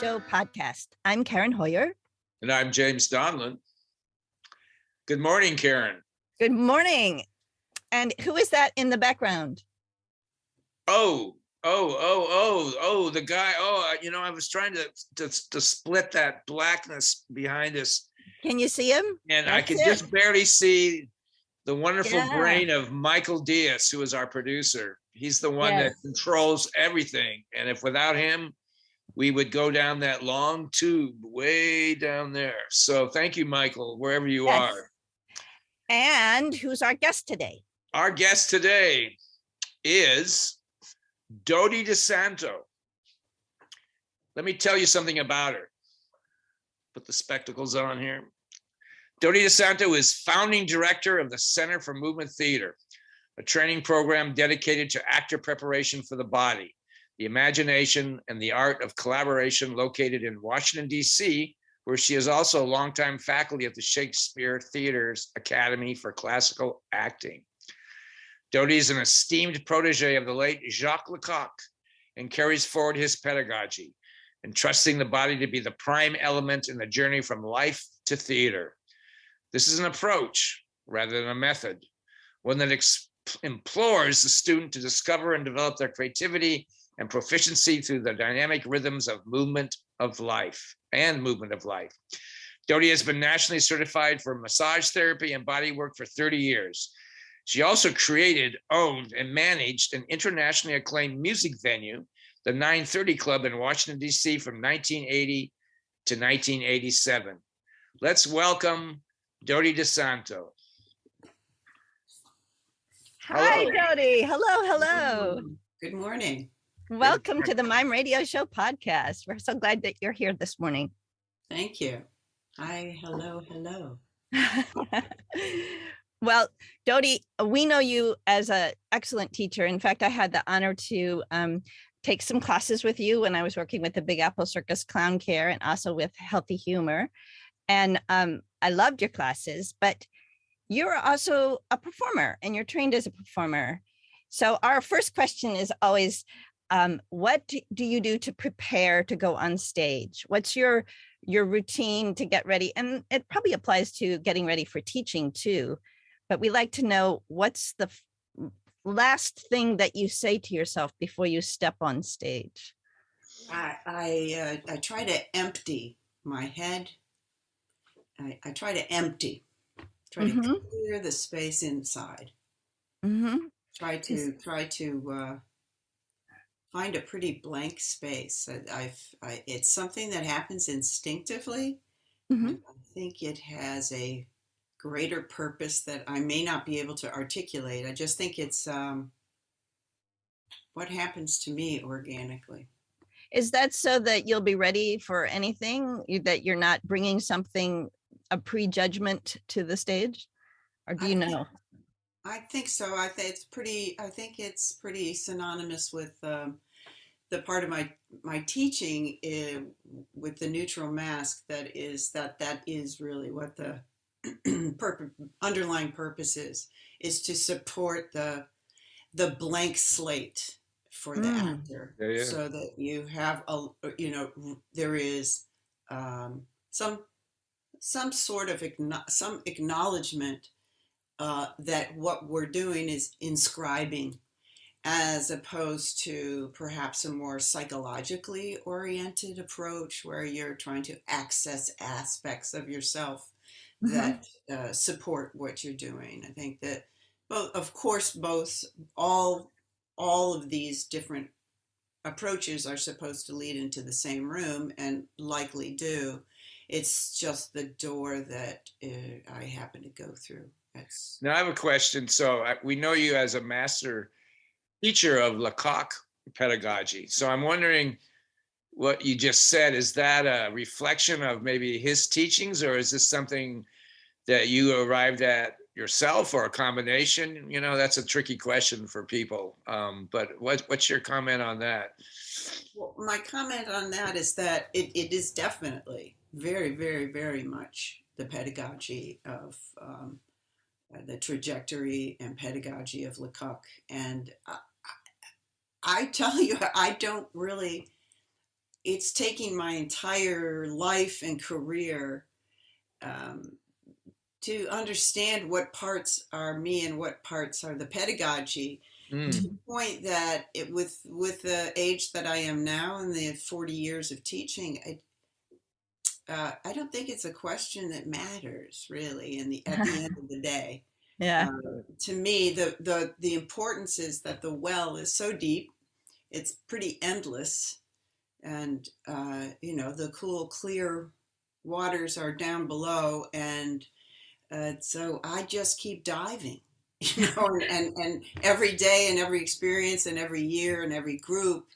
Show podcast. I'm Karen Hoyer. And I'm James Donlin. Good morning, Karen. Good morning. And who is that in the background? Oh, the guy. I was trying to split that blackness behind us. Can you see him? And I could just barely see the wonderful brain of Michael Diaz, who is our producer. He's the one that controls everything. And if without him, we would go down that long tube way down there. So thank you, Michael, wherever you are. And who's our guest today? Our guest today is Dody DiSanto. Let me tell you something about her. Put the spectacles on here. Dody DiSanto is founding director of the Center for Movement Theater, a training program dedicated to actor preparation for the body, the imagination, and the art of collaboration located in Washington, D.C., where she is also a longtime faculty at the Shakespeare Theater's Academy for Classical Acting. Dody is an esteemed protege of the late Jacques Lecoq and carries forward his pedagogy, entrusting the body to be the prime element in the journey from life to theater. This is an approach rather than a method, one that implores the student to discover and develop their creativity and proficiency through the dynamic rhythms of movement of life. Dody has been nationally certified for massage therapy and body work for 30 years. She also created, owned, and managed an internationally acclaimed music venue, the 930 Club in Washington, D.C. from 1980 to 1987. Let's welcome Dody DiSanto. Hi, Dody. Hello. Good morning. Welcome to the Mime Radio Show podcast. We're so glad that you're here this morning. Thank you. Hi, hello. Well, Dody, we know you as an excellent teacher. In fact, I had the honor to take some classes with you when I was working with the Big Apple Circus Clown Care and also with Healthy Humor. And I loved your classes, but you're also a performer and you're trained as a performer. So our first question is always, what do you do to prepare to go on stage? What's your routine to get ready? And it probably applies to getting ready for teaching too. But we like to know, what's the last thing that you say to yourself before you step on stage? I try to empty my head. I try to empty. Try to clear the space inside. Try to find a pretty blank space. It's something that happens instinctively. I think it has a greater purpose that I may not be able to articulate. I just think it's what happens to me organically. Is that so that you'll be ready for anything, that you're not bringing a prejudgment to the stage? Or do you know? I think so. I think it's pretty synonymous with the part of my teaching with the neutral mask. That is really what the underlying purpose is to support the blank slate for the actor, so that you have there is some sort of some acknowledgement that what we're doing is inscribing, as opposed to perhaps a more psychologically oriented approach where you're trying to access aspects of yourself that support what you're doing. I think that all of these different approaches are supposed to lead into the same room, and likely do. It's just the door that I happen to go through. Now I have a question. So we know you as a master teacher of Lecoq pedagogy. So I'm wondering, what you just said, is that a reflection of maybe his teachings, or is this something that you arrived at yourself, or a combination? That's a tricky question for people. But what's your comment on that? Well, my comment on that is that it is definitely very, very, very much the pedagogy of the trajectory and pedagogy of Lecoq. And I tell you, I don't really, it's taking my entire life and career to understand what parts are me and what parts are the pedagogy, to the point that with the age that I am now and the 40 years of teaching, I don't think it's a question that matters really at the end of the day. Yeah. To me, the importance is that the well is so deep, it's pretty endless, and the cool, clear waters are down below, and so I just keep diving, and every day and every experience and every year and every group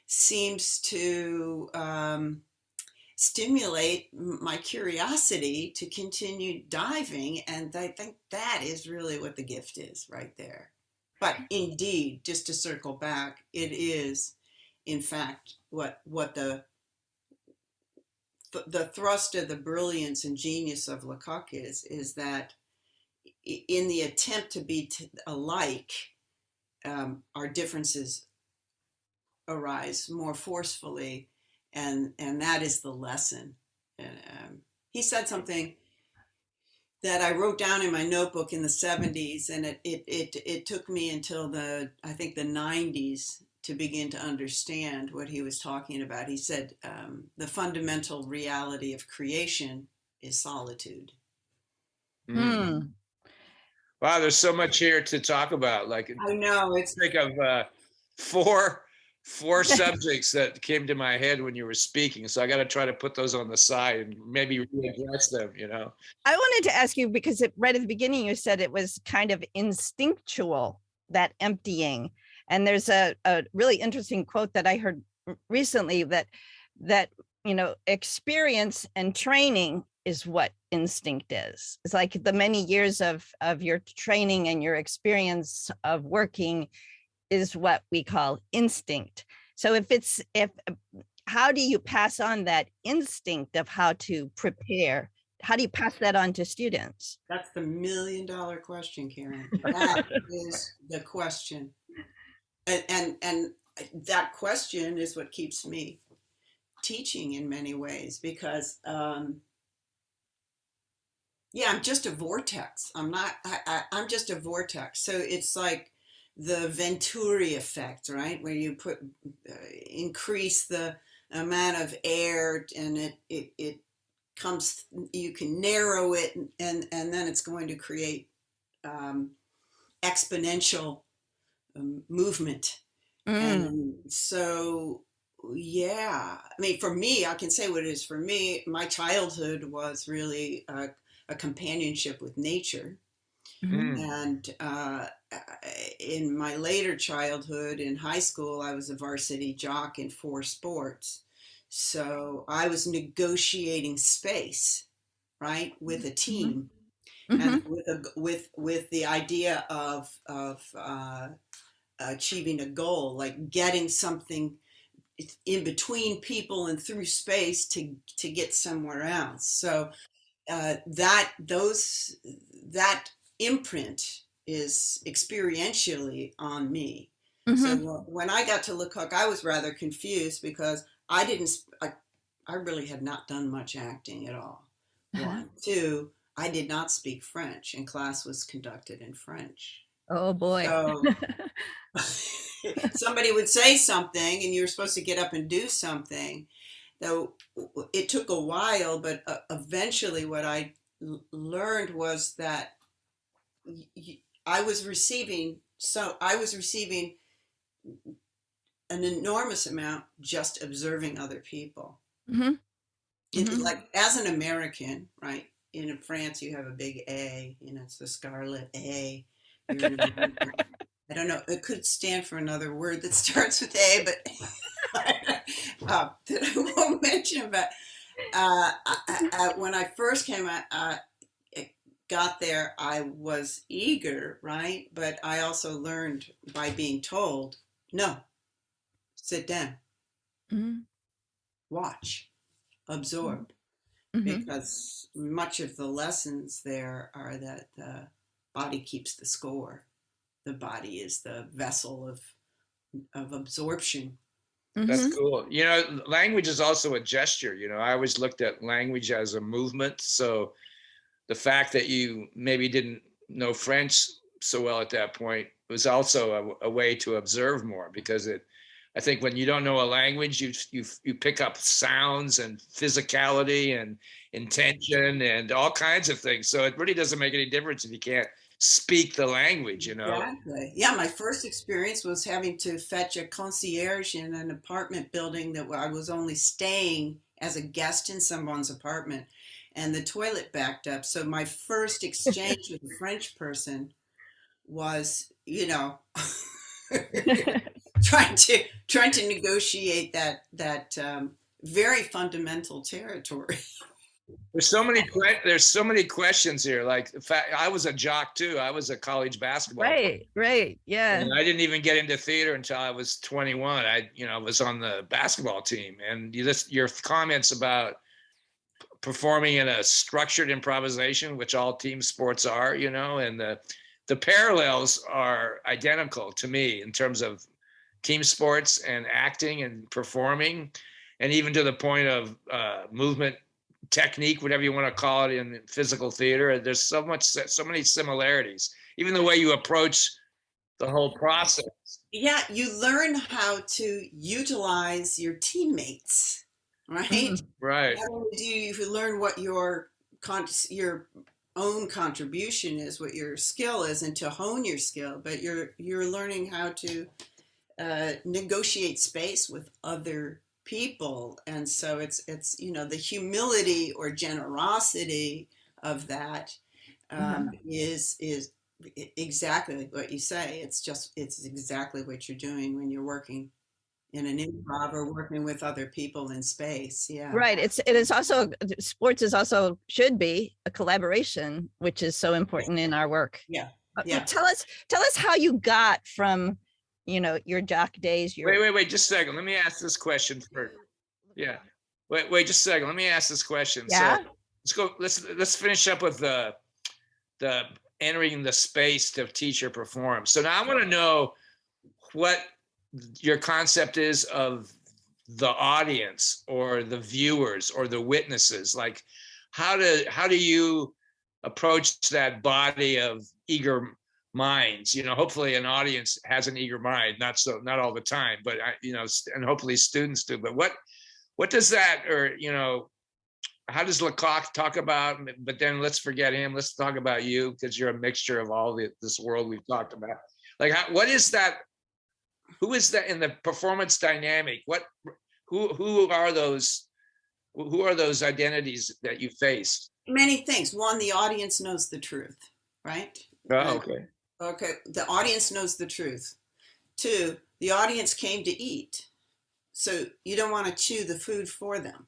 seems to stimulate my curiosity to continue diving. And I think that is really what the gift is right there. But indeed, just to circle back, it is, in fact, what the thrust of the brilliance and genius of Lecoq is that in the attempt to be alike, our differences arise more forcefully, and that is the lesson. And he said something that I wrote down in my notebook in the 70s, and it took me until I think the 90s to begin to understand what he was talking about. He said, the fundamental reality of creation is solitude. Mm. Wow, there's so much here to talk about. Like, I know, think of four subjects that came to my head when you were speaking. So I got to try to put those on the side and maybe readdress them, I wanted to ask you, because right at the beginning, you said it was kind of instinctual, that emptying. And there's a really interesting quote that I heard recently that experience and training is what instinct is. It's like the many years of your training and your experience of working is what we call instinct. So how do you pass on that instinct of how to prepare? How do you pass that on to students? That's the $1 million question, Karen. That is the question. And that question is what keeps me teaching in many ways, because I'm just a vortex. I'm just a vortex. So it's like the Venturi effect, right? Where you increase the amount of air, and it comes, you can narrow it, and then it's going to create exponential movement. And so, I mean, for me, I can say what it is for me. My childhood was really a companionship with nature. And in my later childhood, in high school, I was a varsity jock in 4 sports. So I was negotiating space, right, with a team, and with the idea of achieving a goal, like getting something in between people and through space to get somewhere else. So that imprint is experientially on me. So when I got to Lecoq, I was rather confused, because I really had not done much acting at all. 1, 2, I did not speak French, and class was conducted in French. Oh boy. So somebody would say something and you're supposed to get up and do something. Though it took a while, but eventually what I learned was that I was receiving an enormous amount just observing other people. Like, as an American, right? In France, you have a big A, it's the scarlet A. I don't know, it could stand for another word that starts with A, but that I won't mention. But when I first got there, I was eager, right? But I also learned by being told, no, sit down, watch, absorb, because much of the lessons there are that the body keeps the score. The body is the vessel of absorption. That's Mhm. cool. You know, language is also a gesture. You know, I always looked at language as a movement. So the fact that you maybe didn't know French so well at that point was also a way to observe more, because I think when you don't know a language, you pick up sounds and physicality and intention and all kinds of things. So it really doesn't make any difference if you can't speak the language, you know. Exactly. Yeah, my first experience was having to fetch a concierge in an apartment building that I was only staying as a guest in someone's apartment, and the toilet backed up. So my first exchange with a French person was, trying to negotiate that very fundamental territory. There's so many questions here. Like, in fact, I was a jock too. I was a college basketball player. Right, right. Yeah. And I didn't even get into theater until I was 21. Was on the basketball team. And your comments about performing in a structured improvisation, which all team sports are, and the parallels are identical to me in terms of team sports and acting and performing, and even to the point of movement technique, whatever you want to call it, in physical theater. There's so many similarities, even the way you approach the whole process. Yeah, you learn how to utilize your teammates, right? Mhm. Right. Not only do you learn what your own contribution is, what your skill is, and to hone your skill, but you're learning how to negotiate space with other people, and so it's the humility or generosity of that is exactly like what you say. It's exactly what you're doing when you're working in an improv or working with other people in space. Yeah. Right. It is also sports is also should be a collaboration, which is so important in our work. Yeah. But Yeah. tell us how you got from, your jock days, your Wait, just a second. Let me ask this question first. Yeah. Wait, just a second. Let me ask this question. So yeah. let's finish up with the entering the space to teach or perform. So now I want to know what your concept is of the audience or the viewers or the witnesses. Like, how do you approach that body of eager minds? Hopefully an audience has an eager mind, not all the time, but and hopefully students do. But what does that, or how does Lecoq talk about? But then let's forget him. Let's talk about you, because you're a mixture of all this world we've talked about. Like, what is that? Who is that in the performance dynamic? Who are those? Who are those identities that you face? Many things. One, the audience knows the truth, right? Oh, okay. Okay. The audience knows the truth. Two, the audience came to eat, so you don't want to chew the food for them.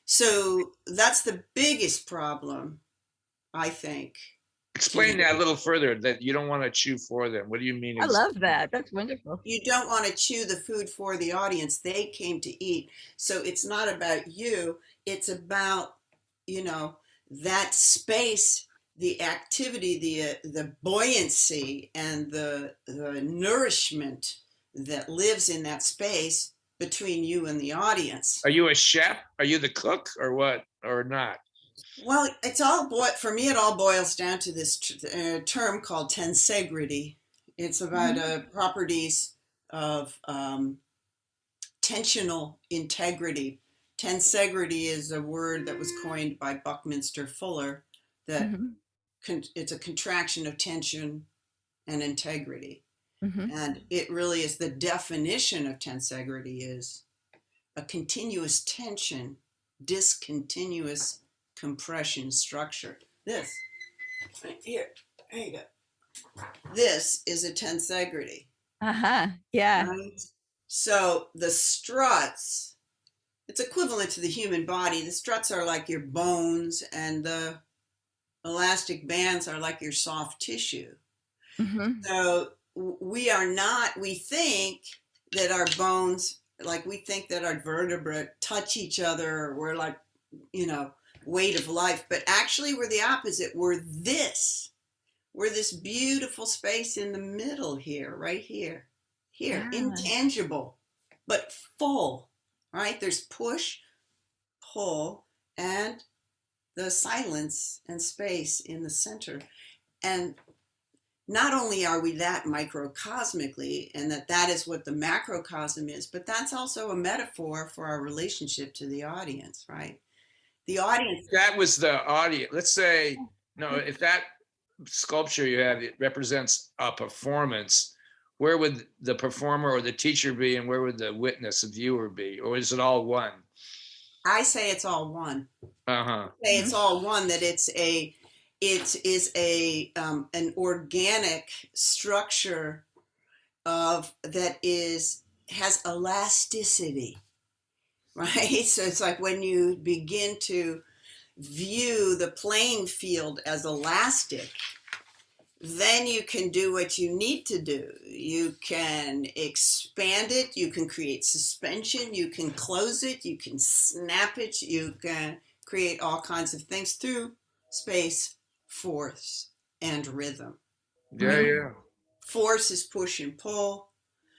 So that's the biggest problem, I think. Explain that a little further, that you don't want to chew for them. What do you mean? I love that. That's wonderful. You don't want to chew the food for the audience. They came to eat. So it's not about you. It's about, that space, the activity, the buoyancy, and the nourishment that lives in that space between you and the audience. Are you a chef? Are you the cook, or what, or not? Well, for me, it all boils down to this term called tensegrity. It's about properties of tensional integrity. Tensegrity is a word that was coined by Buckminster Fuller, that it's a contraction of tension and integrity. And it really is, the definition of tensegrity is a continuous tension, discontinuous compression structure. This right here, there you go. This is a tensegrity. Yeah. Right? So the struts, it's equivalent to the human body. The struts are like your bones, and the elastic bands are like your soft tissue. So we think that our bones, like we think that our vertebrae touch each other. We're like, weight of life, but actually we're the opposite. We're this beautiful space in the middle here, right here. here, intangible, but full, right? There's push, pull, and the silence and space in the center. And not only are we that microcosmically, and that is what the macrocosm is, but that's also a metaphor for our relationship to the audience, right? The audience. That was the audience. Let's say, no, if that sculpture you have, it represents a performance, where would the performer or the teacher be, and where would the witness, the viewer be? Or is it all one? I say it's all one. Uh-huh. Say it's all one, that it is an organic structure that has elasticity, right? So it's like when you begin to view the playing field as elastic, then you can do what you need to do. You can expand it, you can create suspension, you can close it, you can snap it, you can create all kinds of things through space, force, and rhythm. Yeah, yeah. Force is push and pull.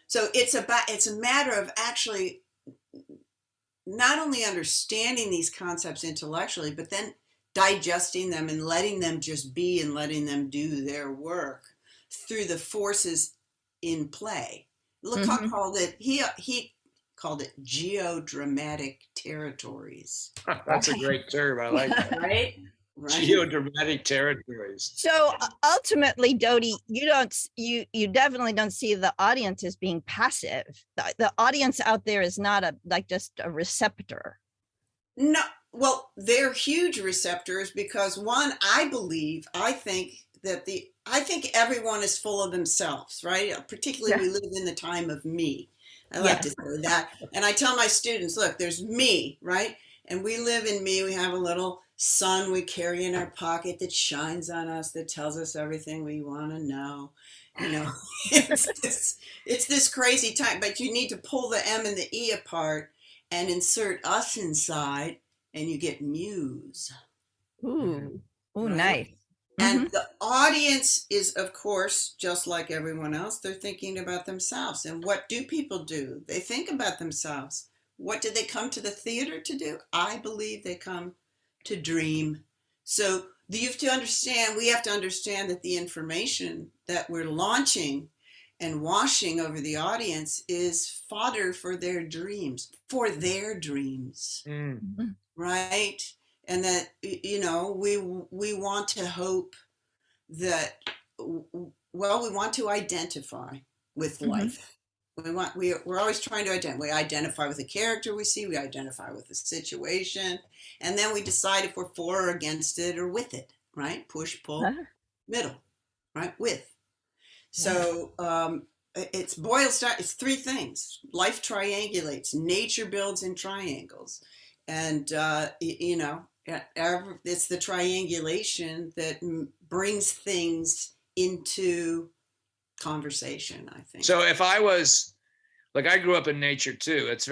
So it's a matter of actually not only understanding these concepts intellectually, but then digesting them and letting them just be and letting them do their work through the forces in play. Lecoq called it, he called it geodramatic territories. That's a great term. I like that. Right? Geodramatic territories. So ultimately, Dody, you definitely don't see the audience as being passive. The audience out there is not just a receptor. No, well, they're huge receptors because one, I think everyone is full of themselves, right? Particularly we live in the time of me. I like to say that. And I tell my students, look, there's me, right? And we live in me. We have a little sun we carry in our pocket that shines on us, that tells us everything we want to know. You know, it's this crazy time, but you need to pull the M and the E apart and insert us inside, and you get muse. Ooh, right? Nice. And the audience is, of course, just like everyone else, they're thinking about themselves. And what do people do? They think about themselves. What did they come to the theater to do? I believe they come to dream. So we have to understand that the information that we're launching and washing over the audience is fodder for their dreams, right? And that, you know, we want to hope that, well, we want to identify with life. We're always trying to identify. We identify with the character we see, we identify with the situation, and then we decide if we're for or against it or with it, right? Push, pull, middle, right? With. So it's boils down, it's three things. Life triangulates, nature builds in triangles. And, you know, it's the triangulation that brings things into conversation, I think. So if I was, like, I grew up in nature too. It's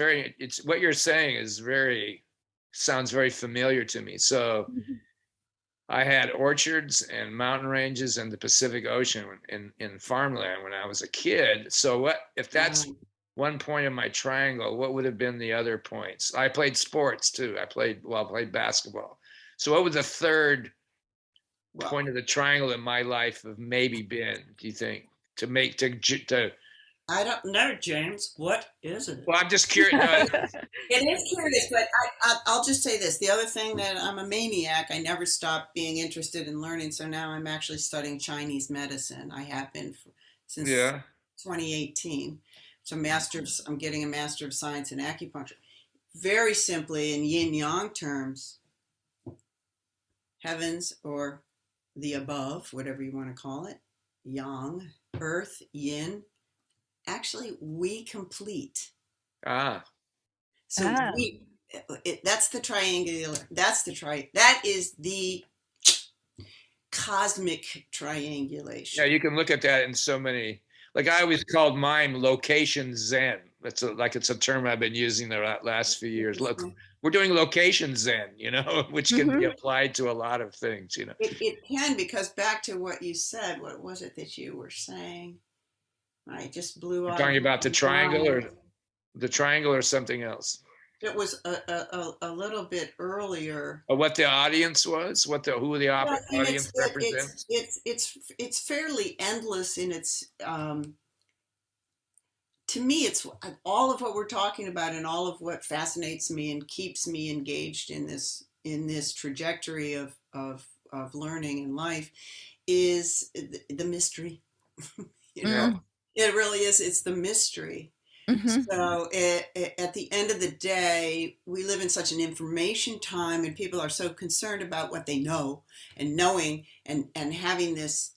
what you're saying is sounds very familiar to me. So I had orchards and mountain ranges and the Pacific Ocean in farmland when I was a kid. So what if that's one point of my triangle, what would have been the other points? I played sports too. I played basketball. So what would the third point of the triangle in my life have maybe been, do you think, to I don't know, James. What is it? Well, I'm just curious. It is curious, but I'll just say this. The other thing, that I'm a maniac. I never stopped being interested in learning. So now I'm actually studying Chinese medicine. I have been since 2018. So I'm getting a Master of Science in acupuncture. Very simply, in yin-yang terms, heavens or the above, whatever you want to call it, yang, earth, yin, actually we complete. So that's the triangular, that is the cosmic triangulation. Yeah, you can look at that in so many, like I always called mime location zen. It's a term I've been using the last few years. Look, we're doing location zen, you know, which can be applied to a lot of things, you know. It can, because back to what you said, what was it that you were saying? I just blew You're out talking about the my triangle mind. or something else? It was a little bit earlier. Or what the audience was? Who the Yeah, I mean, audience represents? it's fairly endless in its. To me, it's all of what we're talking about, and all of what fascinates me and keeps me engaged in this trajectory of learning and life is the mystery. You know, Mm, it really is. It's the mystery. mhm. So at the end of the day, we live in such an information time, and people are so concerned about what they know and knowing and having these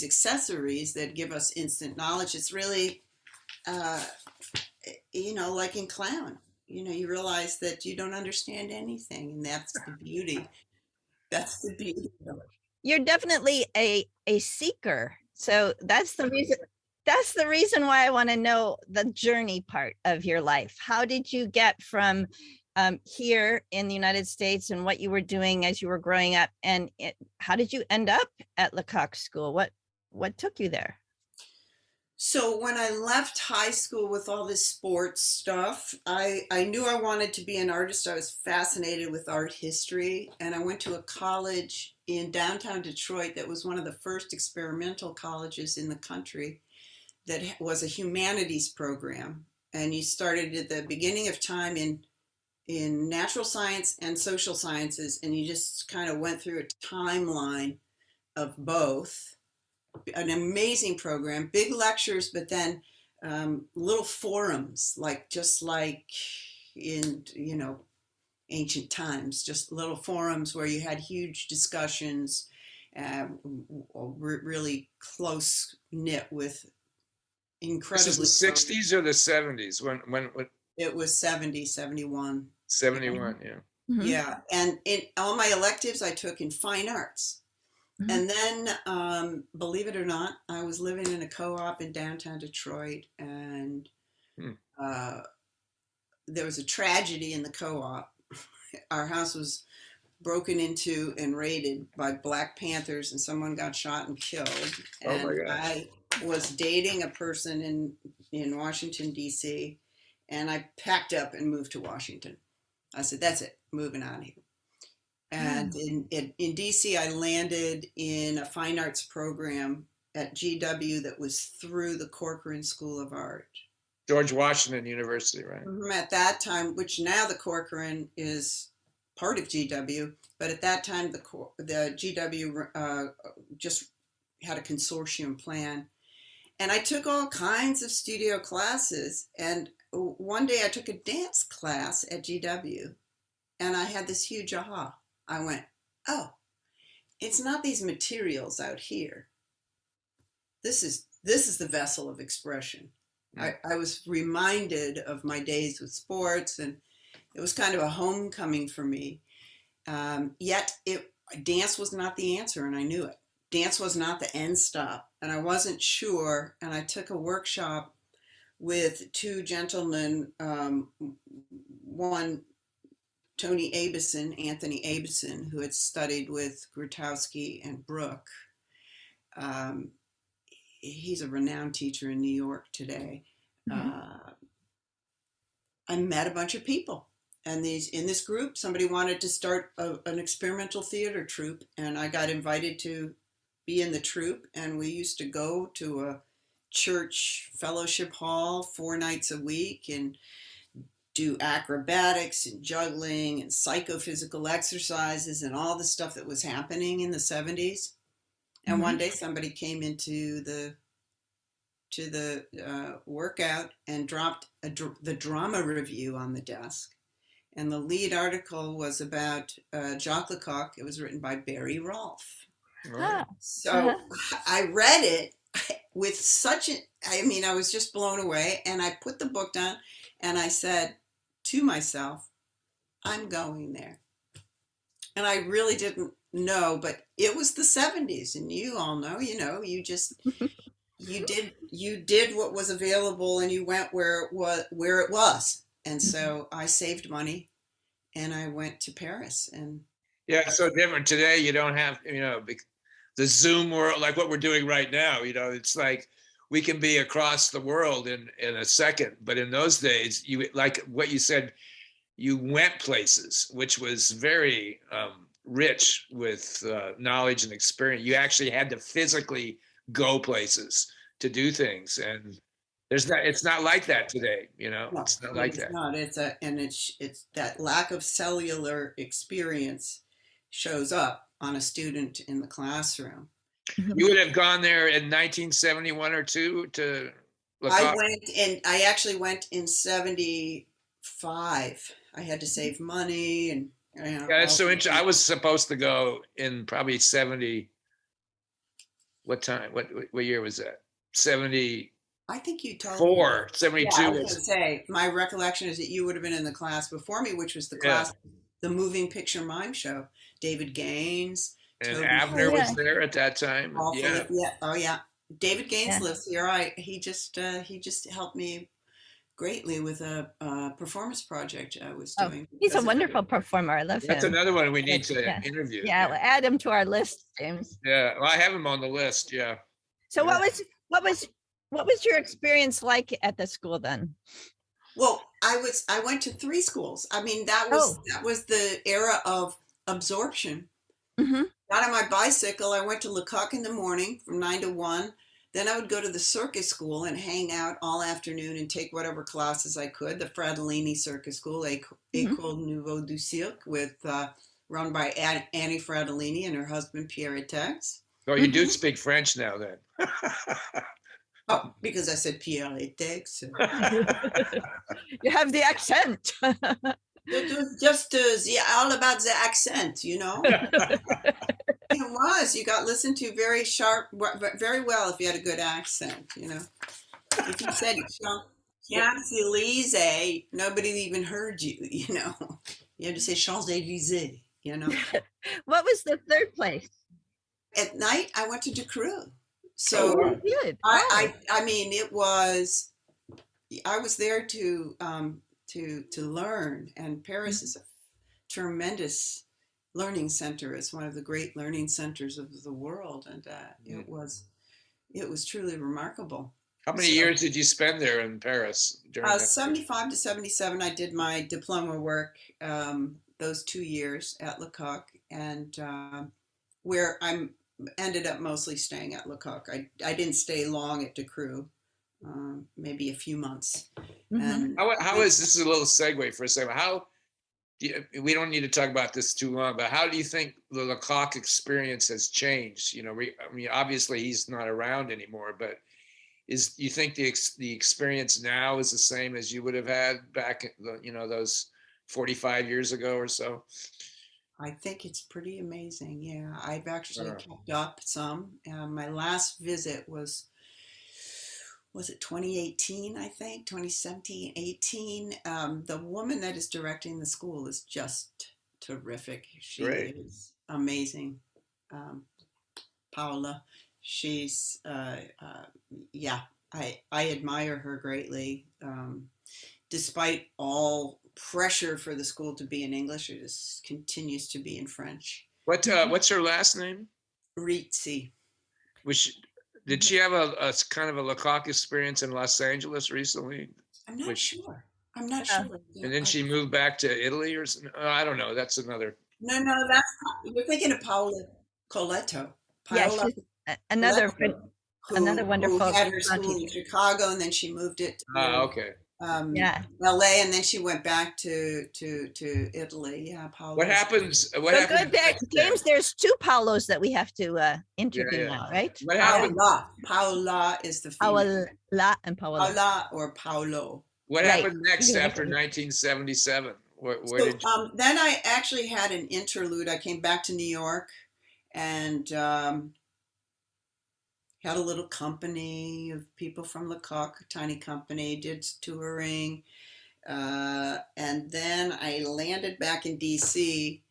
accessories that give us instant knowledge. It's really, uh, like in clown, you realize that you don't understand anything, and that's the beauty. That's the beauty of it. You're definitely a seeker. So that's the reason why I want to know the journey part of your life. How did you get from here in the United States and what you were doing as you were growing up, and how did you end up at Lecoq School? What took you there? So when I left high school with all this sports stuff, I knew I wanted to be an artist. I was fascinated with art history, and I went to a college in downtown Detroit that was one of the first experimental colleges in the country that was a humanities program. And you started at the beginning of time in natural science and social sciences, and you just kind of went through a timeline of both. An amazing program, big lectures, but then little forums, just like in ancient times, just little forums where you had huge discussions, really close knit with This is the incredibly close. 60s or the 70s when It was 70, 71. Yeah, 71, yeah. Mhm, yeah. And in all my electives I took in fine arts. mhm, And then, believe it or not, I was living in a co-op in downtown Detroit, and Hmm. uh, there was a tragedy in the co-op. Our house was broken into and raided by Black Panthers, and someone got shot and killed. Oh my And gosh. I was dating a person in Washington, D.C., and I packed up and moved to Washington. I said, "That's it, moving out of here." And mm, in DC, I landed in a fine arts program at GW that was through the Corcoran School of Art. George Washington University, right? At that time, which now the Corcoran is part of GW, but at that time the GW just had a consortium plan. And I took all kinds of studio classes. And one day I took a dance class at GW, and I had this huge aha. I went, "Oh, it's not these materials out here. This is the vessel of expression." Hmm. I was reminded of my days with sports, and it was kind of a homecoming for me. Yet dance was not the answer, and I knew it. Dance was not the end stop, and I wasn't sure. And I took a workshop with two gentlemen, one Anthony Abison, who had studied with Grotowski and Brooke. Um, he's a renowned teacher in New York today. mhm. I met a bunch of people, and in this group, somebody wanted to start an experimental theater troupe, and I got invited to be in the troupe. And we used to go to a church fellowship hall 4 nights a week and do acrobatics and juggling and psychophysical exercises and all the stuff that was happening in the 70s. And one Mhm. day somebody came into the workout and dropped the drama review on the desk. And the lead article was about Jacques Lecoq. It was written by Barry Rolfe. Oh, Ah, So uh-huh. I read it with I was just blown away. And I put the book down and I said to myself, "I'm going there." And I really didn't know, but it was the 70s, and you all know, you did what was available, and you went where it was. And Mhm. so I saved money and I went to Paris. And yeah, it's so different today. You don't have, the Zoom world, like what we're doing right now. It's like we can be across the world in a second. But in those days, you, like what you said, you went places, which was very rich with knowledge and experience. You actually had to physically go places to do things, and it's not like that today. No, It's not like it's that. not. It's that lack of cellular experience shows up on a student in the classroom. You would have gone there in 1971 or two to I Lecoq. I actually went in 75. I had to save money and Yeah, that's so interesting. I was supposed to go in probably 70. What time? What year was that? 74, I think you told me. Yeah, 72 I was going was. to say, my recollection is that you would have been in the class before me, which was the class, the moving picture mime show. David Gaines, And Toby Abner was yeah. there at that time. Yeah. Yeah. Oh yeah. David Gaines Yeah. lives here. He just helped me greatly with a performance project I was Oh, doing. he's a wonderful performer. I love That's him. another one we need to Yeah. interview. Yeah, we'll add him to our list, James. Yeah. Well, I have him on the list. Yeah. So Yeah. what was your experience like at the school then? Well, I went to 3 schools. I mean, that was the era of absorption. Mm-hmm. Got on my bicycle. I went to Lecoq in the morning from 9 to 1. Then I would go to the circus school and hang out all afternoon and take whatever classes I could. The Fratellini Circus School, École Nouveau du Cirque, run by Annie Fratellini and her husband Pierre Etex. Oh, you do speak French now, then. Oh, because I said Pierre Etex. You have the accent. Just all about the accent, It was. You got listened to very sharp, very well if you had a good accent, If you said Champs-Élysées, nobody even heard you, You had to say Champs-Élysées, What was the third place? At night, I went to Decru. So good. I mean, it was. I was there to learn, and Paris is a tremendous learning center. It's one of the great learning centers of the world, and it was truly remarkable. How many years did you spend there in Paris? 75 to 77. I did my diploma work those 2 years at Lecoq, and where I ended up mostly staying at Lecoq. I didn't stay long at Decru, maybe a few months. Mm-hmm. And how is this is a little segue for a second? We don't need to talk about this too long, but how do you think the Lecoq experience has changed? I mean, obviously he's not around anymore, but you think the experience now is the same as you would have had back, those 45 years ago or so? I think it's pretty amazing. Yeah, I've actually kept up some. My last visit was it 2018, I think, 2017, 18. The woman that is directing the school is just terrific. She is amazing. Paola, she's, yeah, I admire her greatly. Despite all pressure for the school to be in English, it just continues to be in French. What's her last name? Rizzi. Did she have a kind of a Lecoq experience in Los Angeles recently? I'm not sure. And then she moved back to Italy or something? I don't know. That's another. No, you're thinking of Paola Coletto. Yes, another wonderful. Who had her school in Chicago, and then she moved it to LA, and then she went back to Italy. Yeah, Paola. What happens? James, there's 2 Paulos that we have to interview now, right? What happened? Paola is the female. Paola and Paola. Paola or Paolo. What happened next after 1977? Then I actually had an interlude. I came back to New York and had a little company of people from Lecoq, a tiny company, did touring. And then I landed back in DC.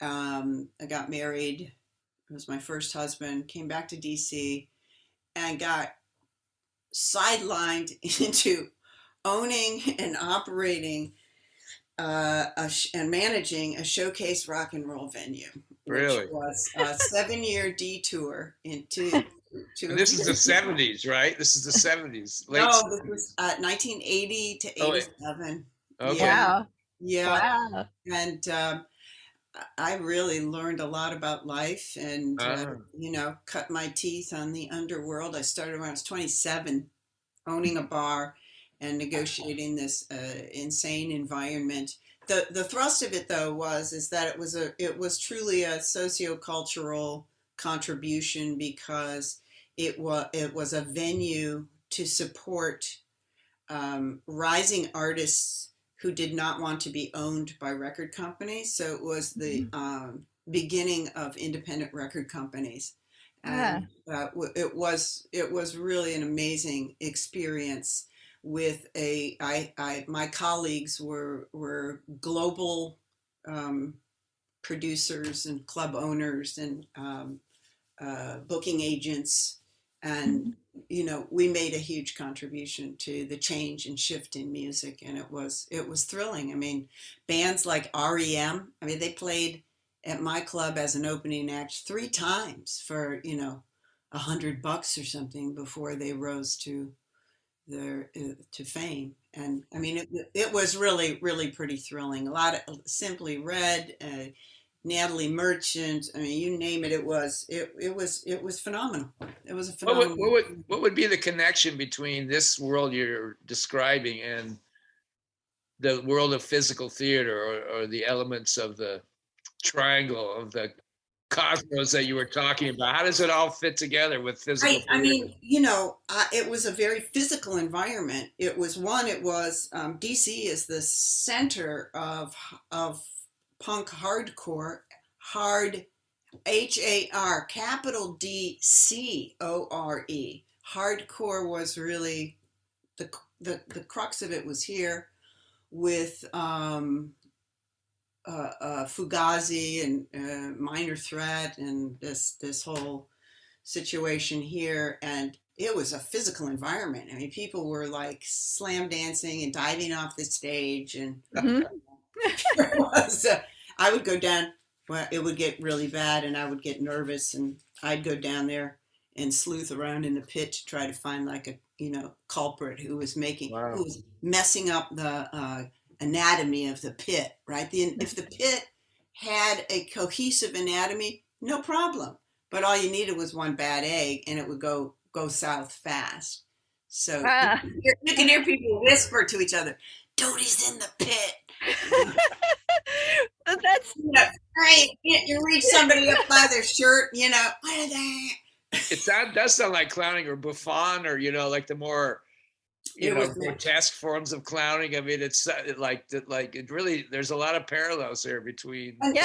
I got married. It was my first husband. Came back to DC and got sidelined into owning and operating and managing a showcase rock and roll venue. Really? Which was a 7-year detour into And this is the 70s, right? This is the 70s, late. No, this was 1980 to 87. Okay. Wow. Yeah. Wow. And I really learned a lot about life and, cut my teeth on the underworld. I started when I was 27, owning a bar and negotiating this insane environment. The thrust of it, though, is that it was truly a sociocultural contribution because it was a venue to support rising artists who did not want to be owned by record companies. So it was the beginning of independent record companies, and it was really an amazing experience. With my colleagues were global producers and club owners and booking agents, and we made a huge contribution to the change and shift in music, and it was thrilling. I mean, bands like REM, I mean, they played at my club as an opening act 3 times for $100 or something before they rose to to fame. And I mean, it was really, really pretty thrilling. A lot of Simply Red, Natalie Merchant. I mean, you name it. It was phenomenal. It was a phenomenal. What would be the connection between this world you're describing and the world of physical theater, or the elements of the triangle of the cosmos that you were talking about? How does it all fit together with physical theater? I mean, it was a very physical environment. It was DC is the center of punk hardcore, HAR, capital DCORE. Hardcore was really the crux of it was here with Fugazi and Minor Threat and this whole situation here, and it was a physical environment. I mean, people were like slam dancing and diving off the stage, and it was, I would go down. Well, it would get really bad, and I would get nervous, and I'd go down there and sleuth around in the pit to try to find like a culprit who was who was messing up the anatomy of the pit, right? If the pit had a cohesive anatomy, no problem. But all you needed was one bad egg, and it would go south fast. So you can hear people whisper to each other, "Dody's in the pit." That's great. You reach somebody up by their shirt, what are they? It does sound like clowning or bouffon, or like the more grotesque forms of clowning. I mean, it's like it really. There's a lot of parallels there between. And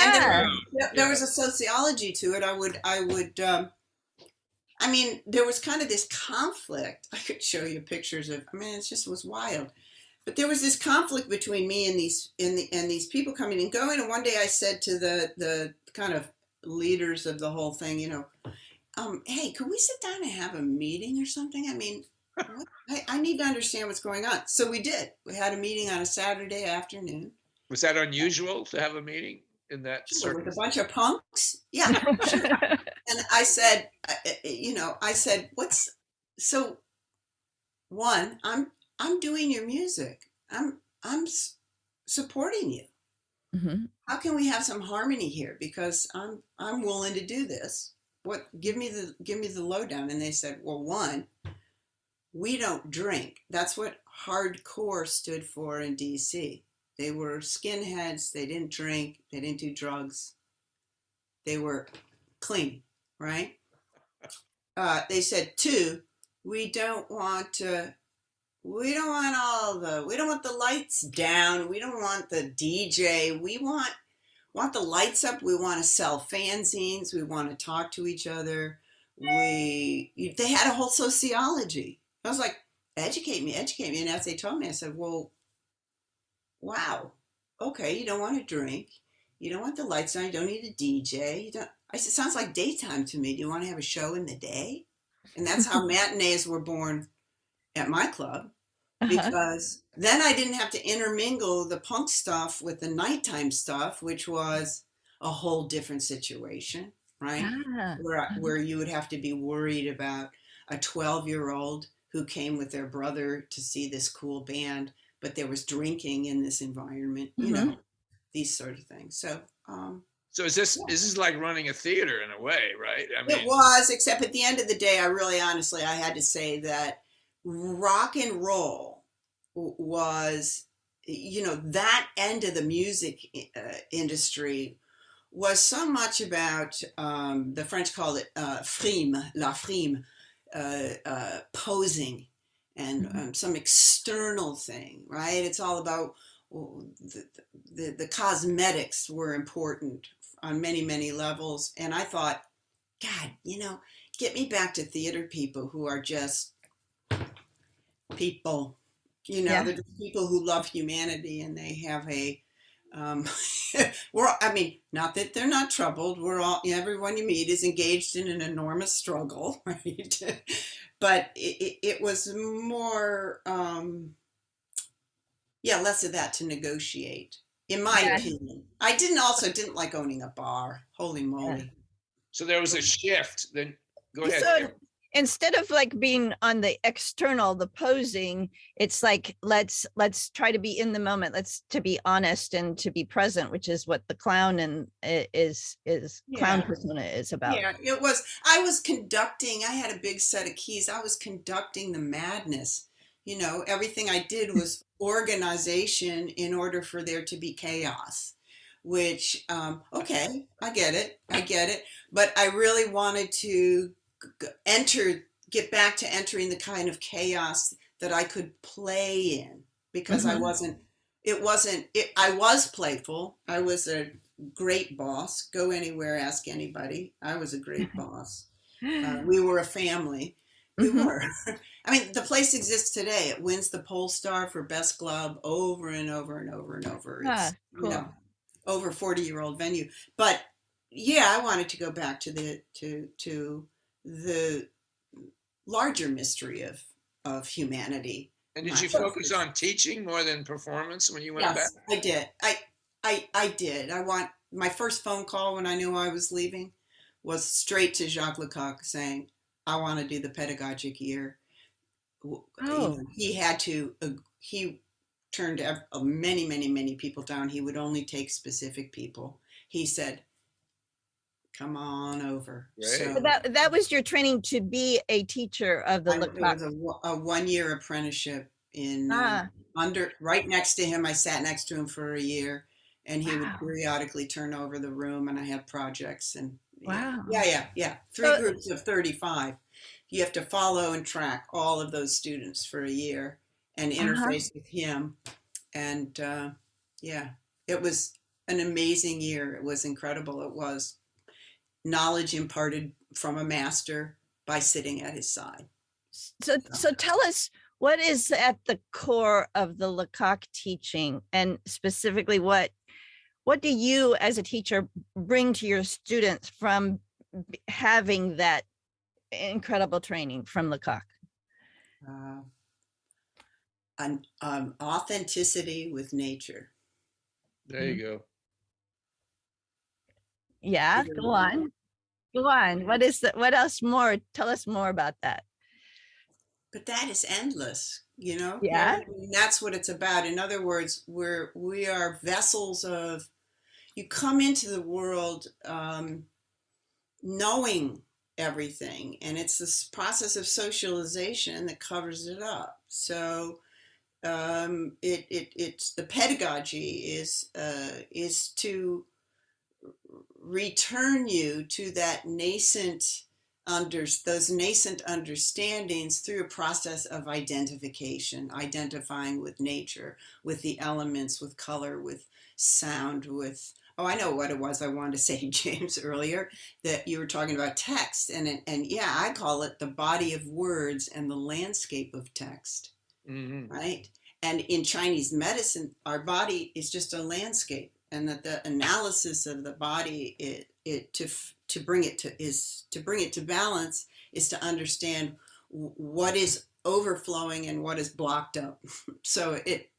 there was a sociology to it. I would. I mean, there was kind of this conflict. I could show you pictures of. I mean, it just was wild. But there was this conflict between me and these people coming and going. And one day I said to the kind of leaders of the whole thing, hey, could we sit down and have a meeting or something? I mean, I need to understand what's going on. So we did. We had a meeting on a Saturday afternoon. Was that unusual to have a meeting in that with a bunch of punks? Yeah, sure. And I said, one, I'm doing your music. I'm supporting you. Mm-hmm. How can we have some harmony here? Because I'm willing to do this. Give me the lowdown. And they said, well, one, we don't drink. That's what hardcore stood for in DC. They were skinheads. They didn't drink. They didn't do drugs. They were clean, right? They said, two, we don't want the lights down. We don't want the DJ. We want the lights up. We want to sell fanzines. We want to talk to each other. They had a whole sociology. I was like, educate me. And as they told me, I said, well, wow. Okay, you don't want to drink. You don't want the lights on. You don't need a DJ. I said, sounds like daytime to me. Do you want to have a show in the day? And that's how matinees were born at my club, because then I didn't have to intermingle the punk stuff with the nighttime stuff, which was a whole different situation. right? Ah, Where you would have to be worried about a 12-year-old who came with their brother to see this cool band, but there was drinking in this environment, you mhm. know, these sort of things. So, So is this like running a theater in a way, right? I it mean, was, except at the end of the day, I really honestly, I had to say that rock and roll was, you know, that end of the music industry was so much about, the French called it frime, la frime, posing and Mhm. some external thing, right? It's all about well, the cosmetics were important on many, many levels. And I thought, God, you know, get me back to theater people who are just people, you know, Yeah. they're just people who love humanity and they have a, um, I mean, not that they're not troubled. We're all, everyone you meet is engaged in an enormous struggle, right? But it was more, yeah, less of that to negotiate, in my Yeah. opinion. I didn't like owning a bar. Holy Yeah. moly. so there was a shift. Then go ahead, So Karen. instead of like being on the external, the posing, it's like let's try to be in the moment. Let's to be honest and to be present, which is what the clown and is clown Yeah. persona is about. Yeah, it was. I was conducting, I had a big set of keys. I was conducting the madness. You know, everything I did was organization in order for there to be chaos, which, okay, I get it. I get it. But I really wanted to enter, get back to entering the kind of chaos that I could play in because I Mhm. wasn't, it wasn't, it, I was playful. I was a great boss. Go anywhere, ask anybody. I was a great boss. We were a family. We Mhm. were. I mean, the place exists today. It wins the Pole Star for best club over and over and over and over. Ah, It's, you cool. know, over 40-year-old venue. But yeah, I wanted to go back to the larger mystery of humanity. And did My you focus on teaching more than performance when you went back? Yes, I did. I did. I want my first phone call when I knew I was leaving was straight to Jacques Lecoq saying, "I want to do the pedagogic year." You Oh, know, he had to. He turned many, many, many people down. He would only take specific people. He said, "Come on over." Great. so So that was your training to be a teacher of the it Lecoq. was a 1 year apprenticeship in Ah, under right next to him. I sat next to him for a year, and he would wow, periodically turn over the room, and I had projects and wow. yeah. Three So groups of 35. You have to follow and track all of those students for a year and uh-huh. interface with him, and yeah, it was an amazing year. It was incredible. It was knowledge imparted from a master by sitting at his side. So tell us what is at the core of the Lecoq teaching, and specifically what do you as a teacher bring to your students from having that incredible training from Lecoq? Uh, an authenticity with nature. There Mhm. you go. Yeah, go on. Go on. What else more? Tell us more about that. But that is endless, you know, Yeah. Karen. I mean, that's what it's about. In other words, we are vessels of. You come into the world knowing everything, and it's this process of socialization that covers it up. So it's the pedagogy is to return you to that nascent under those nascent understandings through a process of identifying with nature, with the elements, with color, with sound, with oh, I know what it was I wanted to say, James, earlier, that you were talking about text, and yeah, I call it the body of words and the landscape of text, Hmm. right? And in Chinese medicine, our body is just a landscape, and that the analysis of the body, it to bring it to is to bring it to balance is to understand what is overflowing and what is blocked up. So it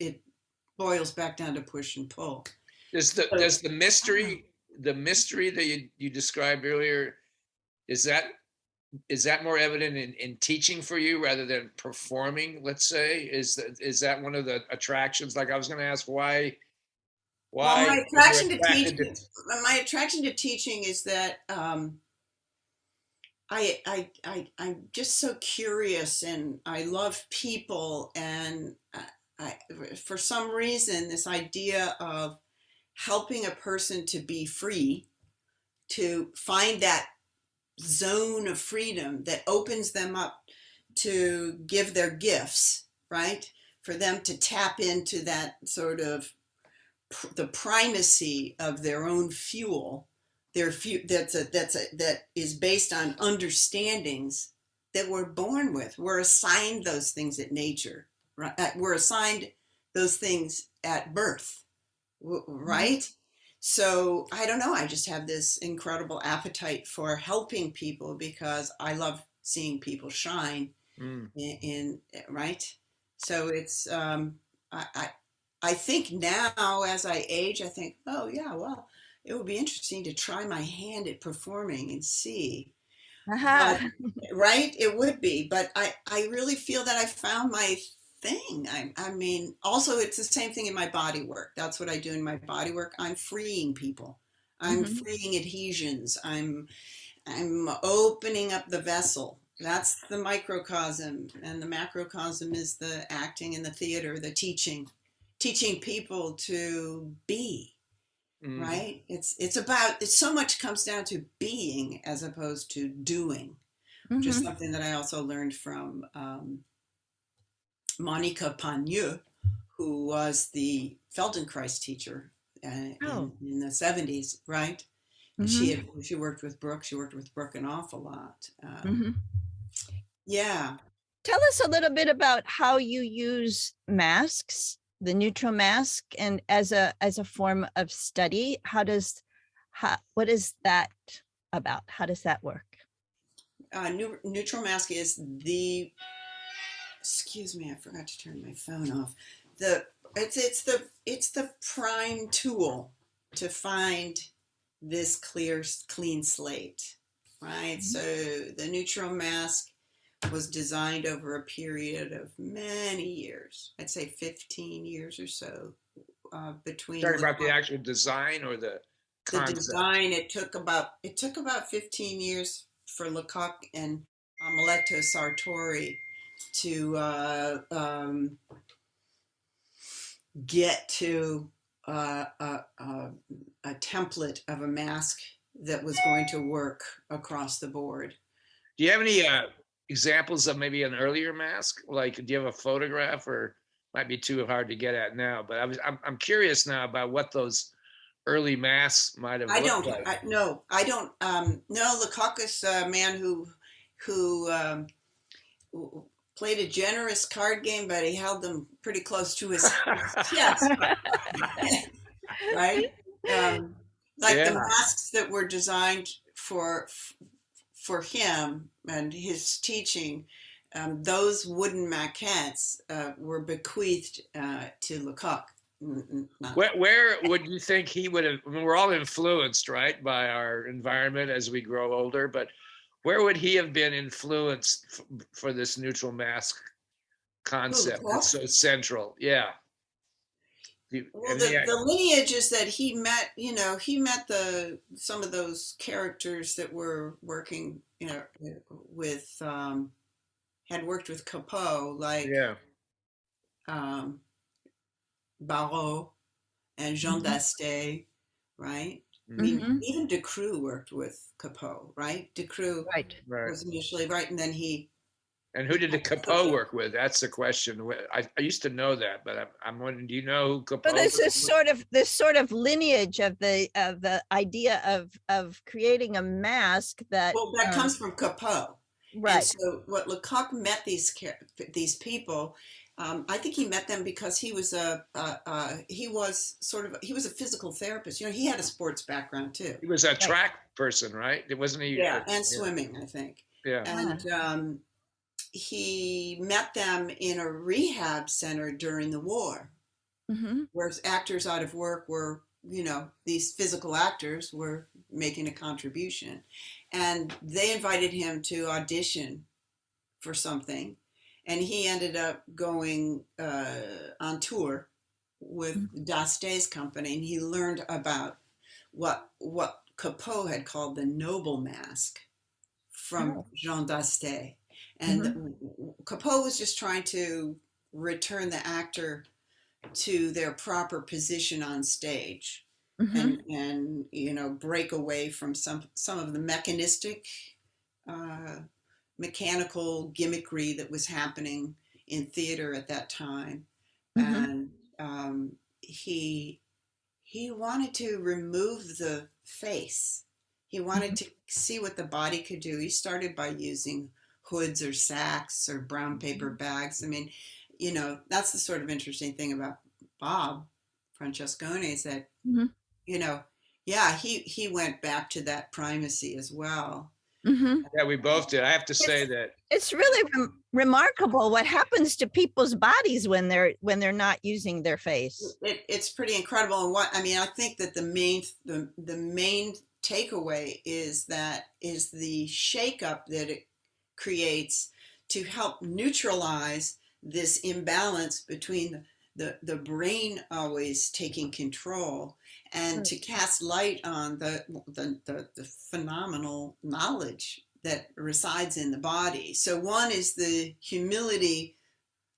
boils back down to push and pull. Does So, the mystery the mystery that you described earlier, is that more evident in teaching for you rather than performing, let's say? Is that one of the attractions? Like I was going to ask Well, why you're attracted to. my attraction to teaching is that I'm just so curious, and I love people, and for some reason, this idea of helping a person to be free, to find that zone of freedom that opens them up to give their gifts, right? For them to tap into that sort of the primacy of their own fuel, that is based on understandings that we're born with. We're assigned those things at nature, right? We're assigned those things at birth, right? Mm-hmm. So I don't know. I just have this incredible appetite for helping people because I love seeing people shine in right. So it's I think now as I age, I think, oh yeah, well, it would be interesting to try my hand at performing and see. But, right? It would be, but I really feel that I found my thing. I mean, also it's the same thing in my body work. That's what I do in my body work. I'm freeing people. I'm freeing adhesions. I'm opening up the vessel. That's the microcosm, and the macrocosm is the acting and the theater, the teaching people to be. Right? It's so much comes down to being as opposed to doing, which is something that I also learned from Monica Pagneux, who was the Feldenkrais teacher in the 70s, right? She worked with Brooke. She worked with Brooke an awful lot. Yeah. Tell us a little bit about how you use masks, the neutral mask, and as a form of study. What is that about? How does that work? Neutral mask is excuse me, I forgot to turn my phone off. It's the prime tool to find this clean slate, right? So the neutral mask was designed over a period of many years. I'd say 15 years or so between. Talking about the actual design or the concept? The design, it took about 15 years for Lecoq and Amoletto Sartori to get to a template of a mask that was going to work across the board. Do you have any examples of maybe an earlier mask? Like, do you have a photograph, or might be too hard to get at now? But I'm curious now about what those early masks might have looked like. I don't. No, Lecoq is a man who played a generous card game, but he held them pretty close to his chest. Right? The masks that were designed for him and his teaching, those wooden maquettes were bequeathed to Lecoq. Where would you think he would have? I mean, we're all influenced, right, by our environment as we grow older, but where would he have been influenced for this neutral mask concept that's so central? Yeah. Well, the lineage is that he met some of those characters that were working, with, had worked with Capot, like Barrault and Jean d'Aste, right? I mean, even Decroux worked with Capot, right? Decroux was initially, right, and then he. And who did the Capot work with? That's the question. I used to know that, but I'm wondering, do you know who Capot? But there's this sort of lineage of the idea of creating a mask that. Well, that comes from Capot, right? And so what Lecoq met these people. I think he met them because he was a physical therapist. He had a sports background too. He was a track person, right? It wasn't he? Yeah, and swimming, I think. Yeah, and he met them in a rehab center during the war, where actors out of work were you know, these physical actors were making a contribution. And they invited him to audition for something. And he ended up going on tour with Daste's company, and he learned about what Capot had called the noble mask from Oh. Jean Daste. And Mm-hmm. Capot was just trying to return the actor to their proper position on stage, Mm-hmm. and you know, break away from some of the mechanistic uh, mechanical gimmickry that was happening in theater at that time. Mm-hmm. And he wanted to remove the face. He wanted to see what the body could do. He started by using hoods or sacks or brown paper bags. I mean, you know, that's the sort of interesting thing about Bob Francescone, is that, Mm-hmm. you know, yeah, he went back to that primacy as well. Mm-hmm. Yeah, we both did. I have to say It's that. it's really remarkable what happens to people's bodies when they're not using their face. It's pretty incredible. And what I mean, I think that the main takeaway is the shakeup that it creates to help neutralize this imbalance between the brain always taking control, and to cast light on the phenomenal knowledge that resides in the body. So one is the humility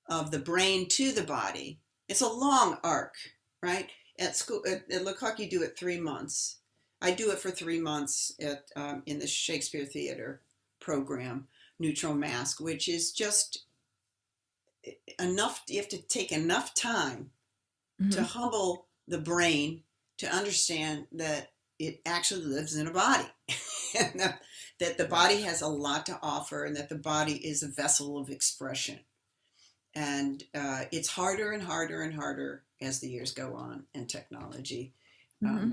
of the brain to the body. It's a long arc, right? At school, at Lecoq, you do it 3 months. I do it for 3 months at in the Shakespeare Theater program, Neutral Mask, which is just enough. You have to take enough time to Mm-hmm. humble the brain to understand that it actually lives in a body, and that the body has a lot to offer, and that the body is a vessel of expression. And it's harder and harder and harder as the years go on, and technology Mm-hmm.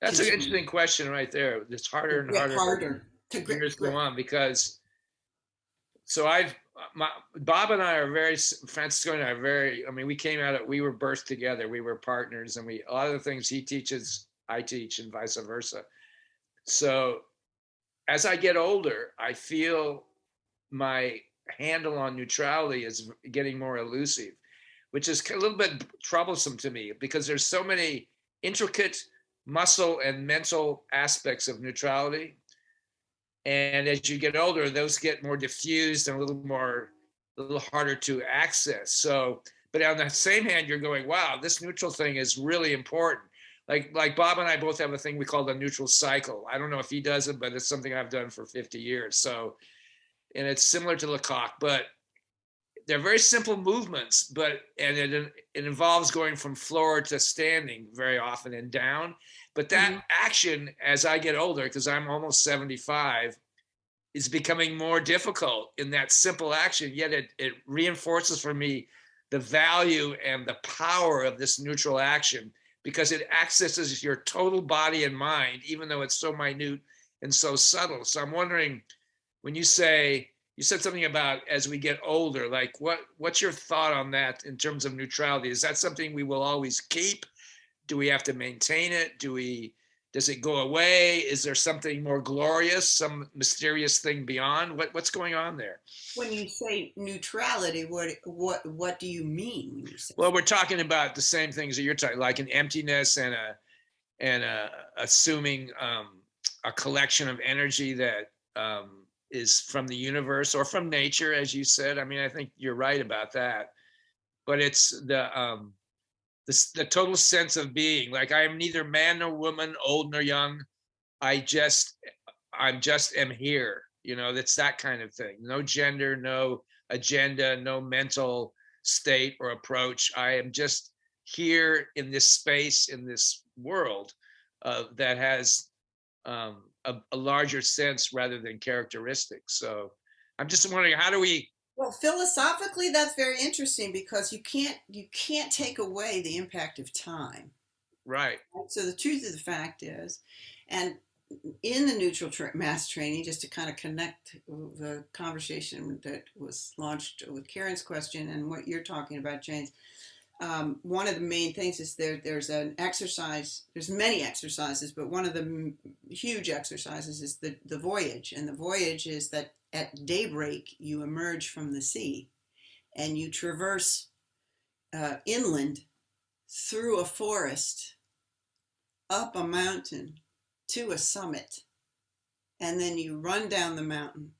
That's an continue interesting question right there. It's harder to and grip harder harder to as years go grip. on because so Bob and I are very Francisco and I are very. I mean, we came out. We were birthed together. We were partners, and we a lot of the things he teaches, I teach, and vice versa. So as I get older, I feel my handle on neutrality is getting more elusive, which is a little bit troublesome to me because there's so many intricate muscle and mental aspects of neutrality. And as you get older, those get more diffused and a little harder to access. So, but on the same hand, you're going, wow, this neutral thing is really important. Like Bob and I both have a thing we call the neutral cycle. I don't know if he does it, but it's something I've done for 50 years. So, and it's similar to Lecoq, but they're very simple movements, and it involves going from floor to standing very often and down. But that action, as I get older, because I'm almost 75, is becoming more difficult in that simple action. Yet it reinforces for me the value and the power of this neutral action because it accesses your total body and mind, even though it's so minute and so subtle. So I'm wondering, when you said something about as we get older, like what's your thought on that in terms of neutrality? Is that something we will always keep? Do we have to maintain it? Does it go away? Is there something more glorious, some mysterious thing beyond? What's going on there? When you say neutrality, what do you mean when you say? Well, we're talking about the same things that you're talking, like an emptiness and assuming a collection of energy that is from the universe or from nature, as you said. I mean, I think you're right about that. But it's the total sense of being. Like I am neither man nor woman, old nor young. I just am here. You know, it's that kind of thing. No gender, no agenda, no mental state or approach. I am just here in this space, in this world that has a larger sense rather than characteristics. So I'm just wondering, how do we? Well, philosophically, that's very interesting because you can't take away the impact of time. Right. So the truth of the fact is, and in the neutral mass training, just to kind of connect the conversation that was launched with Karen's question and what you're talking about, James, one of the main things is there's an exercise, there's many exercises, but one of the huge exercises is the voyage. And the voyage is that at daybreak, you emerge from the sea and you traverse inland through a forest, up a mountain to a summit. And then you run down the mountain,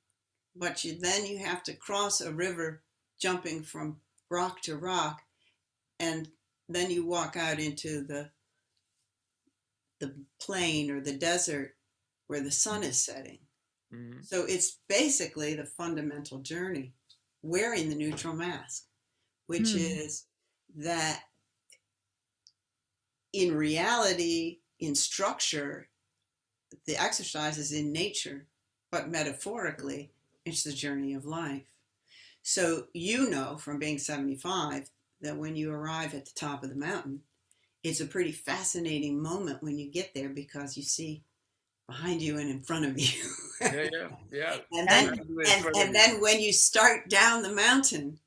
but then you have to cross a river jumping from rock to rock. And then you walk out into the plain or the desert where the sun is setting. Mm-hmm. So it's basically the fundamental journey wearing the neutral mask, which is that in reality, in structure, the exercise is in nature, but metaphorically, it's the journey of life. So you know from being 75 that when you arrive at the top of the mountain, it's a pretty fascinating moment when you get there because you see behind you and in front of you. Yeah. And then when you start down the mountain,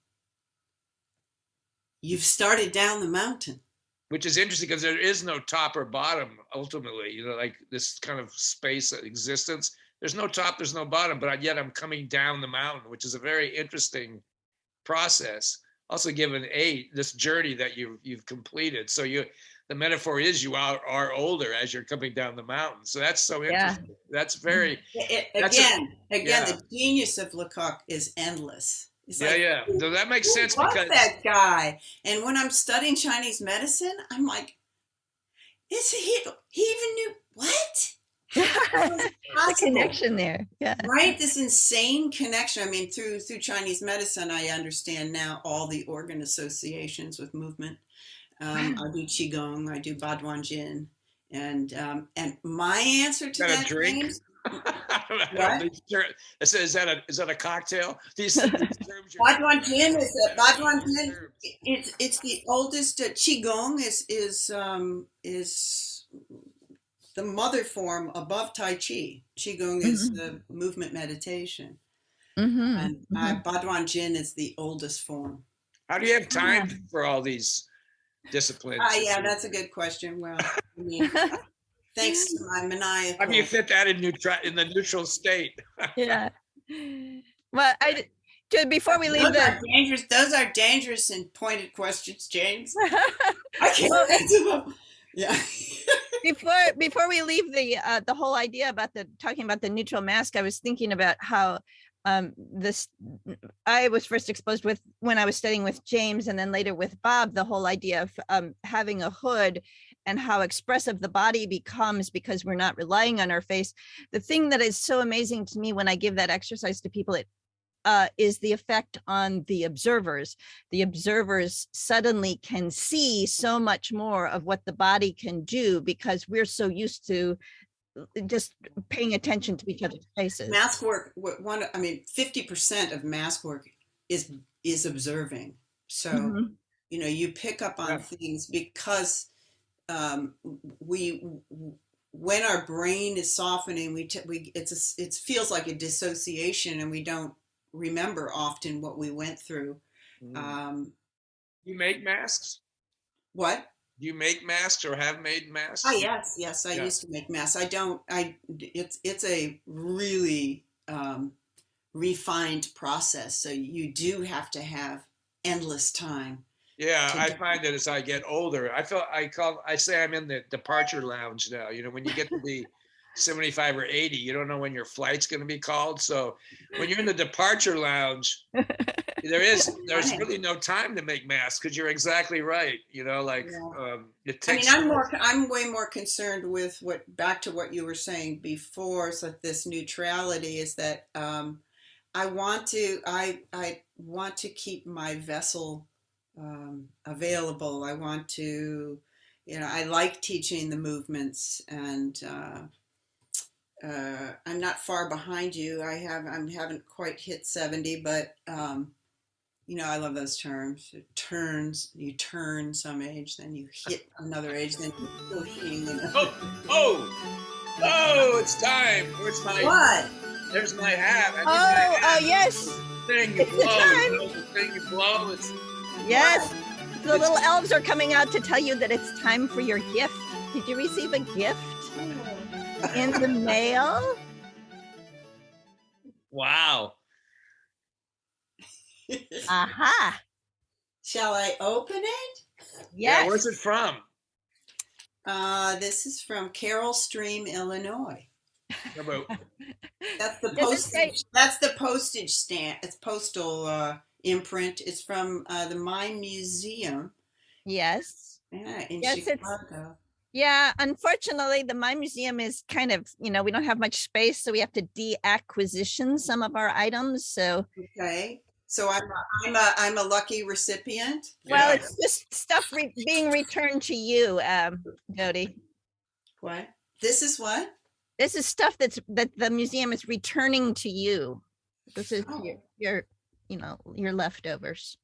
you've started down the mountain. Which is interesting because there is no top or bottom ultimately, you know, like this kind of space of existence. There's no top, there's no bottom, but yet I'm coming down the mountain, which is a very interesting process. Also given this journey that you've completed. So the metaphor is you are older as you're coming down the mountain. So that's so interesting. Yeah. That's very the genius of Lecoq is endless. It's So that makes sense because that guy. And when I'm studying Chinese medicine, I'm like, he even knew what? The connection there, right? This insane connection. I mean, through Chinese medicine, I understand now all the organ associations with movement. I do qigong, I do Baduan and my answer to that, James, what? Is that a cocktail? These terms. Baduan Jin it's the oldest. Qigong is the mother form above Tai Chi. Qigong is the movement meditation. And Baduan Jin is the oldest form. How do you have time for all these disciplines? Yeah, that's a good question. Well, I mean, thanks to my maniacal. How do you fit that in the neutral state? Yeah. Well, before we leave those are dangerous and pointed questions, James. I can't answer them. Yeah. Before we leave the whole idea about talking about the neutral mask, I was thinking about how I was first exposed with when I was studying with James and then later with Bob, the whole idea of having a hood and how expressive the body becomes because we're not relying on our face. The thing that is so amazing to me when I give that exercise to people, is the effect on the observers. The observers suddenly can see so much more of what the body can do because we're so used to just paying attention to each other's faces. Mask work, 50% of mask work is observing. So, you know, you pick up on things because when our brain is softening, it feels like a dissociation and we don't remember often what we went through. You make masks? What? Do you make masks or have made masks? Oh, yes. I used to make masks. It's a really refined process. So you do have to have endless time. Yeah, I find that as I get older, I say I'm in the departure lounge now. You know, when you get to be 75 or 80, you don't know when your flight's going to be called. So when you're in the departure lounge, there's really no time to make masks because you're exactly right. You know, like it takes. I'm way more concerned with back to what you were saying before. So this neutrality is that I want to keep my vessel available. I want to, I like teaching the movements and. I'm not far behind you. I haven't quite hit 70, but I love those terms. You turn some age, then you hit another age, then you're pushing. Oh, it's time. Where's my what? There's my hat. Yes. The thing you blow. The thing you blow. Yes. the little elves are coming out to tell you that it's time for your gift. Did you receive a gift in the mail? Wow. Aha. Shall I open it? Yeah, Yes. where's it from? This is from Carroll Stream, Illinois. How about- That's the Does it say- postage. That's the postage stamp. It's postal imprint. It's from the Mime Museum. Yes. Yeah, in Yes, it's Chicago. yeah. Unfortunately, the Mime Museum is kind of, we don't have much space, so we have to deacquisition some of our items. So, Okay, so I'm a lucky recipient. well, Yeah. it's just stuff being returned to you, Dody. What? This is what? This is stuff that the museum is returning to you. This is Oh. your your leftovers.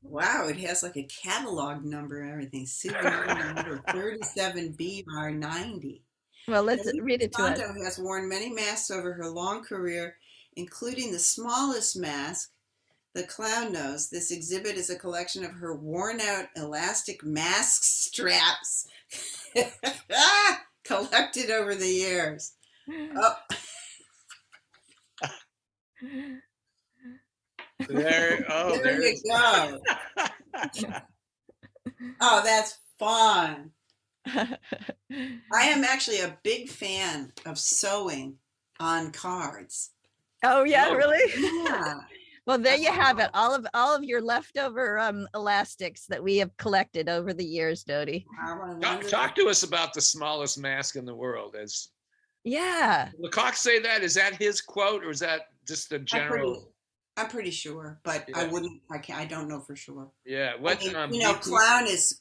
Wow, it has like a catalog number and everything. Souvenir number 37BR90. Well, let's Dody read it to us. DiSanto has worn many masks over her long career, including the smallest mask, the clown nose. This exhibit is a collection of her worn-out elastic mask straps collected over the years. Oh, There there you is. go. Oh, that's fun. I am actually a big fan of sewing on cards. Oh yeah, Oh. really? Yeah. Well, there you have it. All of your leftover elastics that we have collected over the years, Dody. Talk to us about the smallest mask in the world. As Yeah. Lecoq say that, is that his quote or is that just a general? I'm pretty sure, but I Yeah. wouldn't. I don't know for sure. Yeah. What? I mean, clown is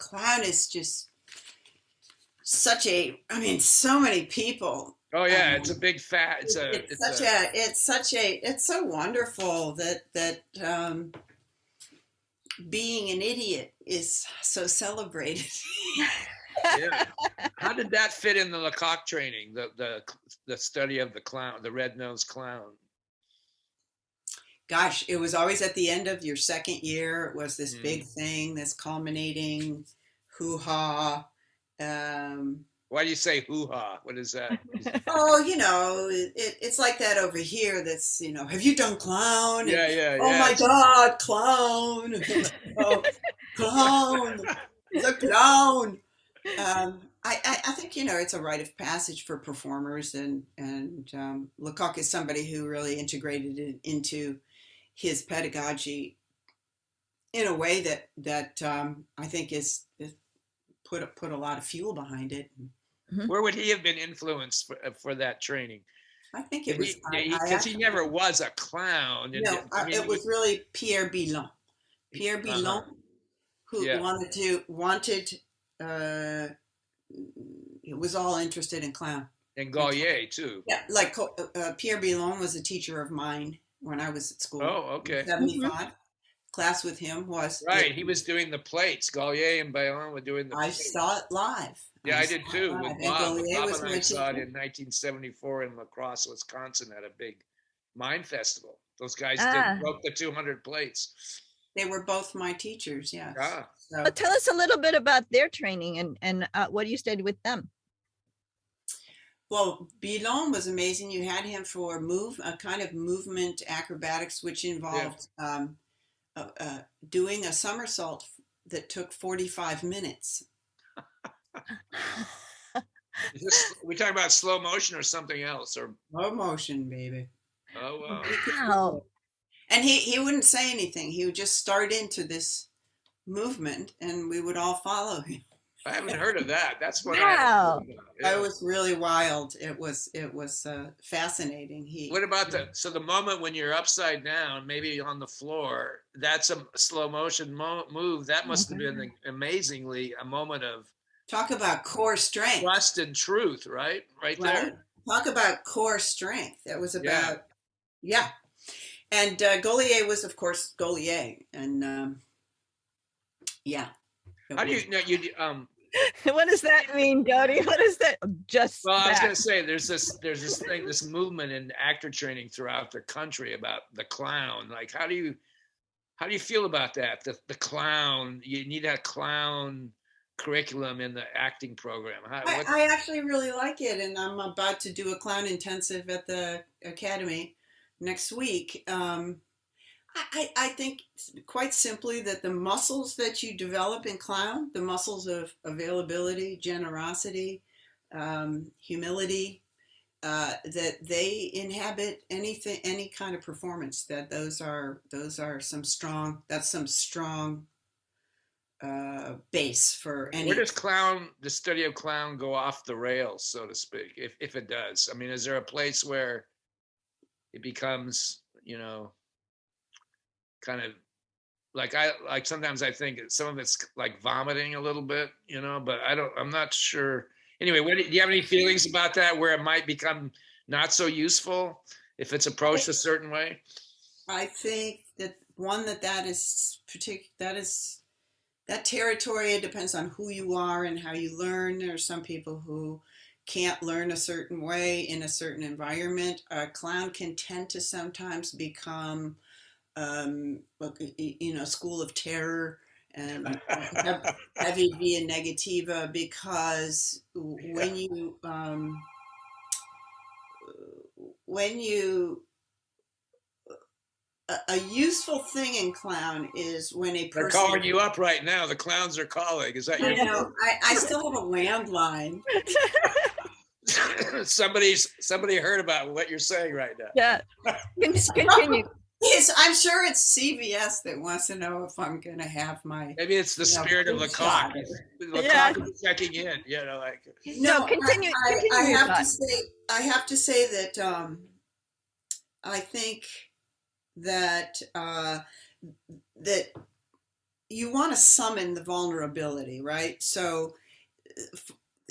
just such a. I mean, so many people. Oh yeah, it's a big fat. It's so wonderful that being an idiot is so celebrated. Yeah. How did that fit in the Lecoq training? The study of the clown, the red-nosed clown. Gosh, it was always at the end of your second year. It was this big thing, this culminating hoo-ha. Why do you say hoo-ha? What is that? Oh, it's like that over here. That's, have you done clown? Yeah. Oh my God, clown. Oh, clown. The clown. I think, it's a rite of passage for performers, and Lecoq is somebody who really integrated it into his pedagogy in a way that I think is put a lot of fuel behind it. Where would he have been influenced for that training? I think it was because he never was a clown. No, it was really Pierre Billon. Pierre Billon, who wanted. It was all interested in clown. And Gaulier too. Yeah, like Pierre Billon was a teacher of mine when I was at school. Oh, okay. 75. Class with him was right. He was doing the plates. Gaulier and Billon were doing the I plates. saw it live. Yeah, I did too. With Bob. Gaulier Bob was and my I saw it teacher. in 1974 in La Crosse, Wisconsin, at a big mime festival. Those guys broke the 200 plates. They were both my teachers. Yes. Ah. So, Well, tell us a little bit about their training and what you studied with them. well, Billon was amazing. You had him for a kind of movement acrobatics, which involved doing a somersault that took 45 minutes. We talking about slow motion or something else? Or Slow motion, baby. oh wow. Wow. And he wouldn't say anything. He would just start into this movement, and we would all follow him. I haven't heard of that. That's what Wow. It was really wild. It was fascinating. What about the moment when you're upside down, maybe on the floor? That's a slow motion move. That must have been amazingly a moment of talk about core strength, trust and truth, right? Right there. Talk about core strength. That was about And Gaulier was, of course, Gaulier, and How do you know What does that mean, Dody? What is that? Just Well, I was that. going to say there's this thing, this movement in actor training throughout the country about the clown. Like, how do you feel about that? The clown, you need a clown curriculum in the acting program. I actually really like it, and I'm about to do a clown intensive at the academy next week. I think quite simply that the muscles that you develop in clown, the muscles of availability, generosity, humility, that they inhabit anything, any kind of performance. That those are some strong. That's some strong base for any. Where does the study of clown go off the rails, so to speak, if it does? I mean, is there a place where it becomes, kind of like sometimes I think some of it's like vomiting a little bit, but I'm not sure. Anyway, do you have any feelings about that, where it might become not so useful if it's approached a certain way? I think that that territory, it depends on who you are and how you learn. There are some people who can't learn a certain way in a certain environment. A clown can tend to sometimes become, school of terror and heavy via negativa, because when you a useful thing in clown is when a person. They're calling you up right now. The clowns are calling. Is that your? I still have a landline. Somebody heard about what you're saying right now. Yeah. Continue. Yes, I'm sure it's CVS that wants to know if I'm going to have my. Maybe it's the spirit of Lecoq. Yeah. Lecoq is checking in. No, continue. I have to say that I think that that you want to summon the vulnerability, right? So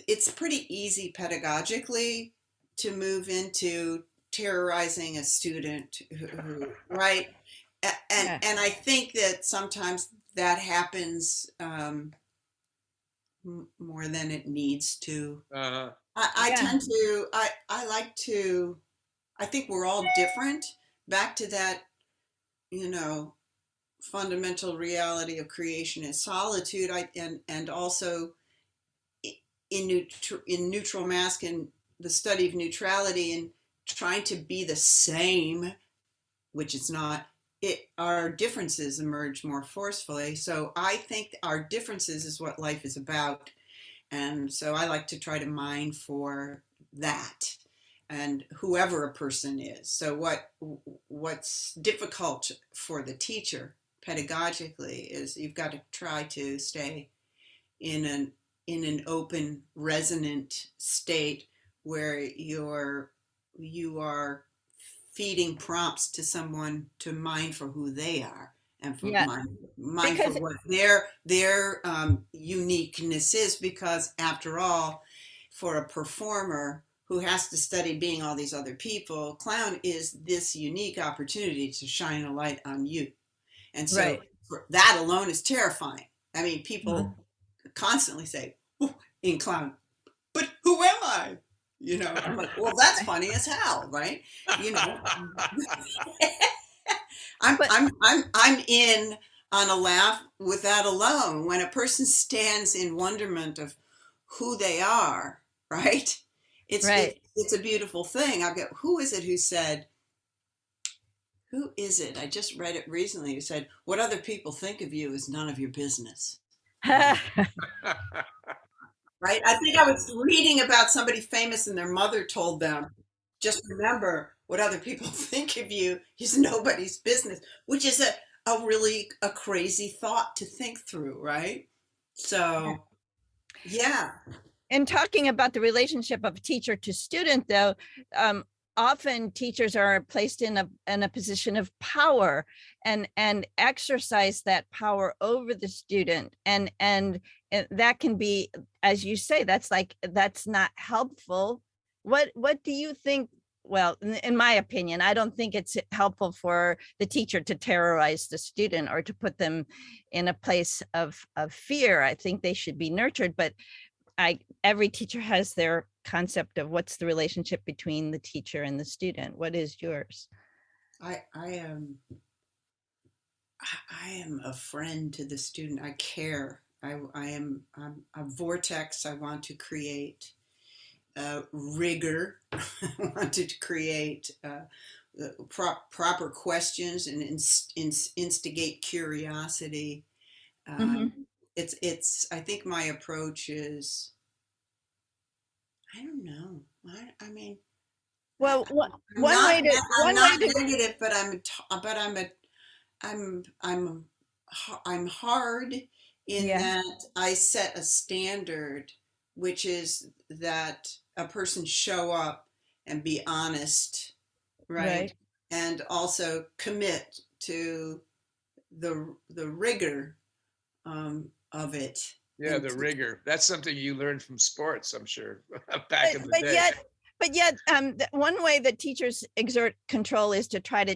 it's pretty easy pedagogically to move into terrorizing a student who right? And I think that sometimes that happens more than it needs to. I tend to, I like to, I think we're all different. Back to that, fundamental reality of creation is solitude. And also in neutral mask and the study of neutrality and trying to be the same, which is not, our differences emerge more forcefully. So I think our differences is what life is about. And so I like to try to mine for that, and whoever a person is. So what's difficult for the teacher pedagogically is you've got to try to stay in an open, resonant state where you are feeding prompts to someone to mine for who they are and for mine for what their uniqueness is, because after all, for a performer who has to study being all these other people, clown is this unique opportunity to shine a light on you. And so that alone is terrifying. I mean, people constantly say in clown, but who am I? I'm like, well, that's funny as hell, right? I'm in on a laugh with that alone. When a person stands in wonderment of who they are, right? It's a beautiful thing. Who is it? I just read it recently. Who said, what other people think of you is none of your business. Right? I think I was reading about somebody famous and their mother told them, just remember, what other people think of you is nobody's business, which is a really crazy thought to think through, right? So, yeah. And talking about the relationship of teacher to student, though, often teachers are placed in a position of power and exercise that power over the student, and that can be, as you say, that's not helpful. What do you think well, in my opinion, I don't think it's helpful for the teacher to terrorize the student or to put them in a place of fear. I think they should be nurtured, but every teacher has their concept of what's the relationship between the teacher and the student. What is yours? I am a friend to the student. I care. I'm a vortex. I want to create rigor. I want to create proper questions and instigate curiosity. It's. I think my approach is. I don't know. I mean. Well, one way to I'm one not way to negative, but I'm hard in yeah, that I set a standard, which is that a person show up and be honest, right? right. And also commit to the rigor of it. Yeah, And the rigor. That's something you learned from sports, I'm sure, back in the But day. yet, one way that teachers exert control is to try to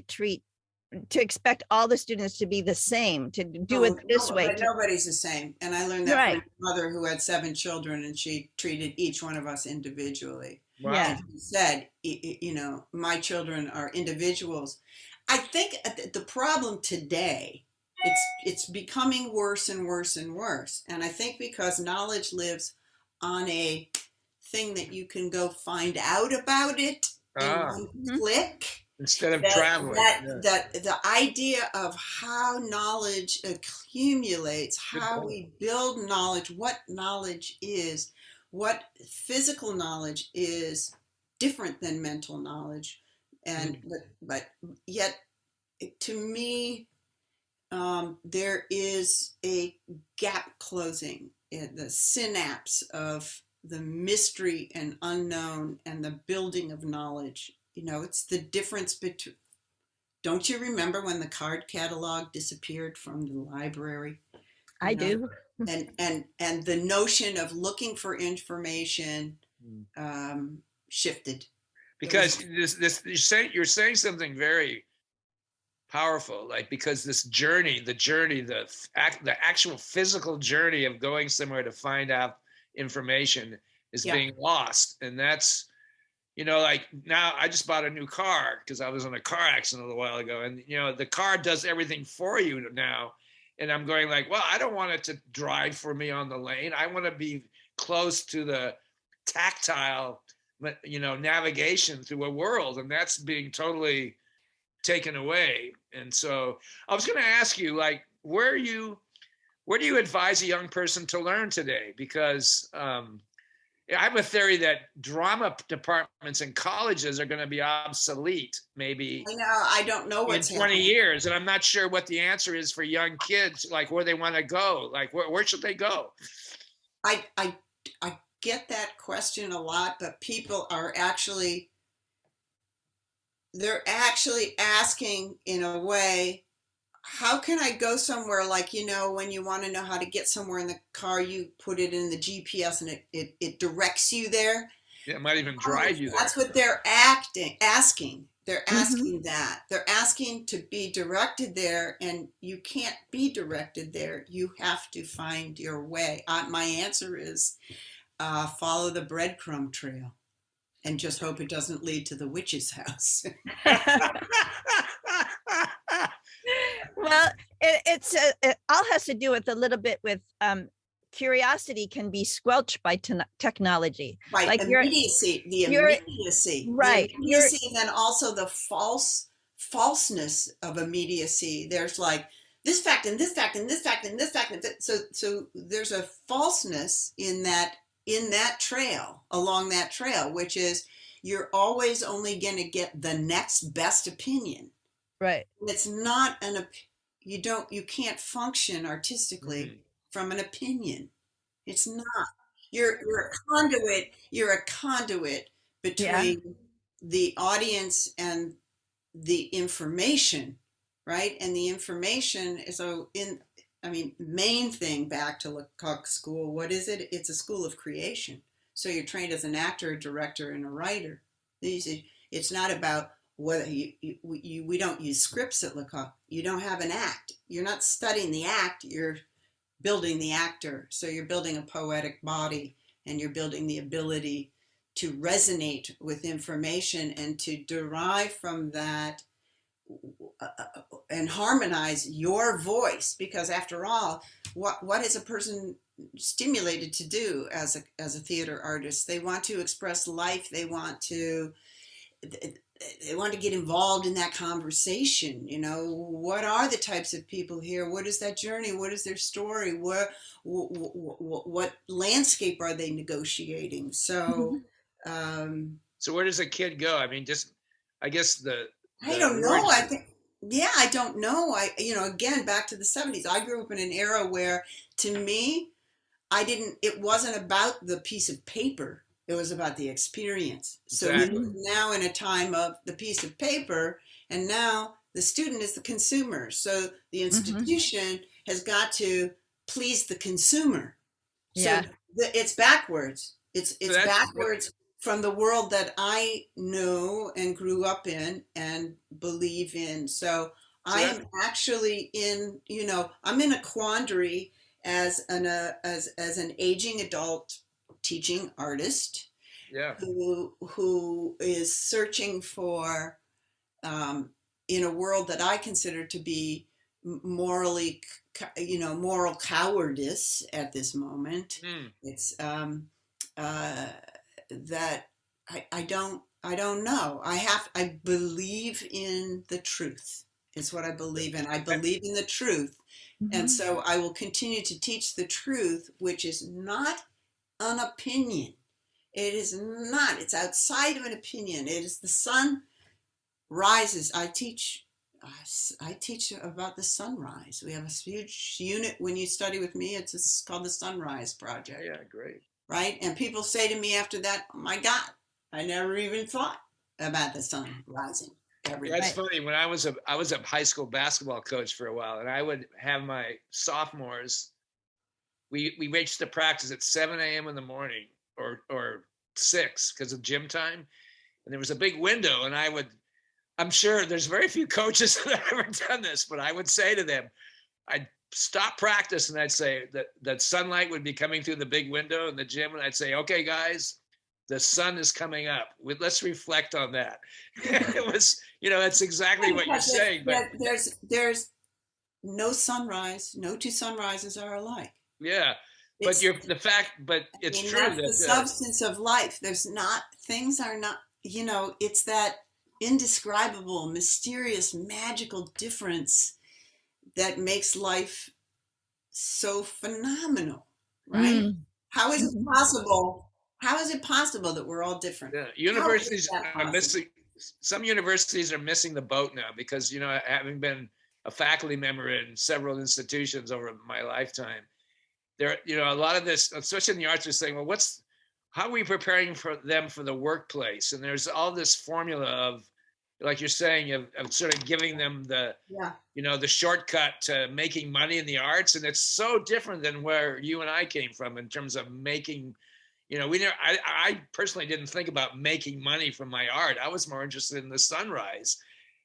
expect all the students to be the same, to do it this way. But nobody's the same. And I learned that Right. from my mother, who had 7 children, and she treated each one of us individually. Wow. Yeah. And she said, you know, my children are individuals. I think the problem today, it's becoming worse and worse and worse. And I think because knowledge lives on a thing that you can go find out about it in one click. Instead of traveling. That the idea of how knowledge accumulates, how we build knowledge, what knowledge is, what physical knowledge is different than mental knowledge. And but yet to me, there is a gap closing in the synapse of the mystery and unknown and the building of knowledge. You know, it's the difference between. Don't you remember when the card catalog disappeared from the library? I do. And the notion of looking for information shifted. Because you're saying something very powerful, like, because this journey, the actual physical journey of going somewhere to find out information is being lost. And that's, you know, like, now I just bought a new car because I was in a car accident a little while ago, and you know, the car does everything for you now. And I'm going like, well, I don't want it to drive for me on the lane. I want to be close to the tactile, you know, navigation through a world, and that's being totally taken away. And so I was going to ask you, like, where do you advise a young person to learn today? Because I have a theory that drama departments in colleges are going to be obsolete, maybe. I know, I don't know what's in 20 years, and I'm not sure what the answer is for young kids, like where they want to go, like where should they go? I get that question a lot, but people are actually asking in a way, how can I go somewhere? Like, you know, when you want to know how to get somewhere in the car, you put it in the GPS and it directs you there. Yeah, it might even drive you there. That's what they're asking. They're asking that. They're asking to be directed there, and you can't be directed there. You have to find your way. My answer is follow the breadcrumb trail and just hope it doesn't lead to the witch's house. Well, it all has to do with a little bit with curiosity can be squelched by technology. Right, like immediacy, right? The immediacy, and then also the falseness of immediacy. There's like this fact and this fact and this fact and this fact, and so there's a falseness in that trail, along that trail, which is you're always only going to get the next best opinion. Right. It's not you can't function artistically from an opinion. It's not. You're a conduit between the audience and the information, right? And the information is main thing, back to Lecoq School. What is it? It's a school of creation. So you're trained as an actor, a director, and a writer. It's not about whether we don't use scripts at Lecoq. You don't have an act. You're not studying the act. You're building the actor. So you're building a poetic body, and you're building the ability to resonate with information and to derive from that and harmonize your voice. Because after all, what is a person stimulated to do as a theater artist? They want to express life. They want to get involved in that conversation. You know, what are the types of people here? What is that journey? What is their story? What landscape are they negotiating? So, so where does a kid go? I mean, I guess I don't know. I think, yeah, I don't know. Again, back to the 70s. I grew up in an era where, to me, it wasn't about the piece of paper. It was about the experience. Exactly. So we're now in a time of the piece of paper, and now the student is the consumer. So the institution has got to please the consumer. So it's backwards. It's backwards from the world that I know and grew up in and believe in. So I am actually I'm in a quandary as an aging adult teaching artist, who is searching for, in a world that I consider to be moral cowardice at this moment. It's that I don't know. I believe in the truth. It's what I believe in. I believe in the truth. And so I will continue to teach the truth, which is not an opinion. It is not. It's outside of an opinion. It is the sun rises. I teach about the sunrise. We have a huge unit when you study with me. It's called the Sunrise Project. Yeah, great. Right? And people say to me after that, "Oh my God, I never even thought about the sun rising." That's funny. When I was a high school basketball coach for a while, and I would have my sophomores. We reached the practice at 7 a.m. in the morning or 6 because of gym time, and there was a big window, and I'm sure there's very few coaches that have ever done this, but I would say to them, I'd stop practice and I'd say that sunlight would be coming through the big window in the gym, and I'd say, "Okay, guys, the sun is coming up. Let's reflect on that." It was, that's exactly what you're saying. But there's no sunrise. No two sunrises are alike. Yeah, but it's true. That's the substance of life. Things are not, it's that indescribable, mysterious, magical difference that makes life so phenomenal, right? How is it possible? How is it possible that we're all different? Yeah. Universities are missing. Some universities are missing the boat now because, having been a faculty member in several institutions over my lifetime, there, a lot of this, especially in the arts, are saying, well, how are we preparing for them for the workplace? And there's all this formula of, like you're saying, of sort of giving them the shortcut to making money in the arts. And it's so different than where you and I came from in terms of making, I personally didn't think about making money from my art. I was more interested in the sunrise.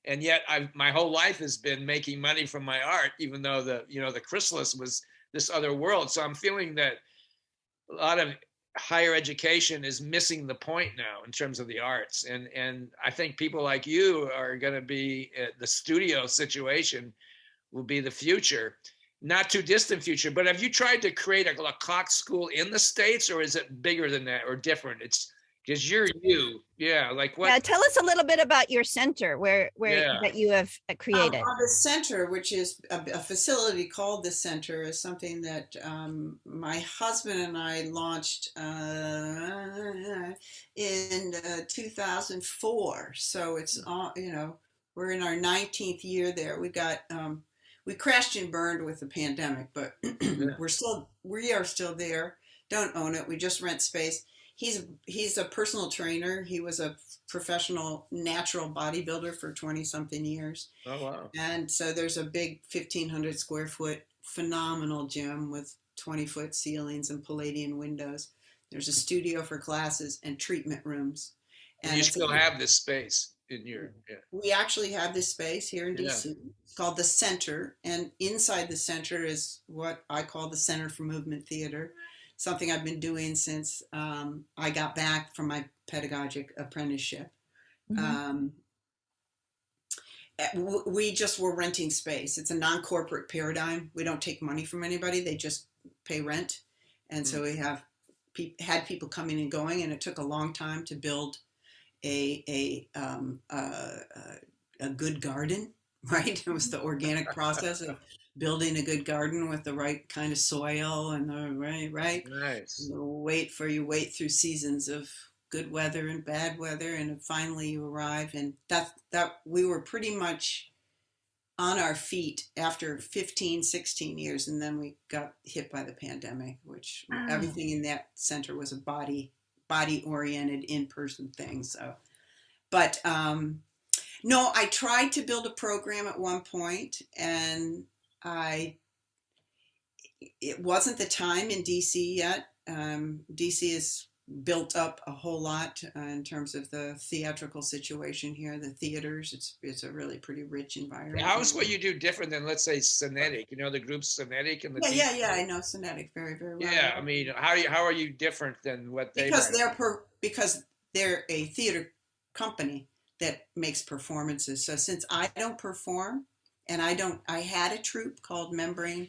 And yet my whole life has been making money from my art, even though the chrysalis was this other world. So I'm feeling that a lot of higher education is missing the point now in terms of the arts. And I think people like you are going to be, the studio situation will be the future, not too distant future. But have you tried to create a Lecoq school in the States, or is it bigger than that or different? It's because you're you. Yeah. Like what? Yeah, tell us a little bit about your center that you have created. The center, which is a facility called the Center, is something that my husband and I launched in 2004. So it's we're in our 19th year there. We crashed and burned with the pandemic, but we are still there. Don't own it. We just rent space. He's a personal trainer. He was a professional natural bodybuilder for 20-something years. Oh, wow. And so there's a big 1,500 square foot phenomenal gym with 20-foot ceilings and Palladian windows. There's a studio for classes and treatment rooms. And you still have this space in your, yeah. We actually have this space here in DC. Yeah. It's called the Center, and inside the Center is what I call the Center for Movement Theater, something I've been doing since I got back from my pedagogic apprenticeship. Mm-hmm. We just were renting space. It's a non-corporate paradigm. We don't take money from anybody. They just pay rent. And so we have had people coming and going, and it took a long time to build a good garden, right? It was the organic process of building a good garden with the right kind of soil and the right. Nice. Wait through seasons of good weather and bad weather, and finally you arrive, and that we were pretty much on our feet after 15, 16 years, and then we got hit by the pandemic, which everything in that center was a body oriented in-person thing. So, but no, I tried to build a program at one point, and it wasn't the time in DC yet. DC is built up a whole lot in terms of the theatrical situation here, the theaters. It's a really pretty rich environment. How's what you do different than, let's say, Cinetic? You know, the group Cinetic and the yeah, I know Cinetic very, very well. Yeah, I mean, how are you different than what they? Because they're a theater company that makes performances. So since I don't perform, and I had a troupe called Membrane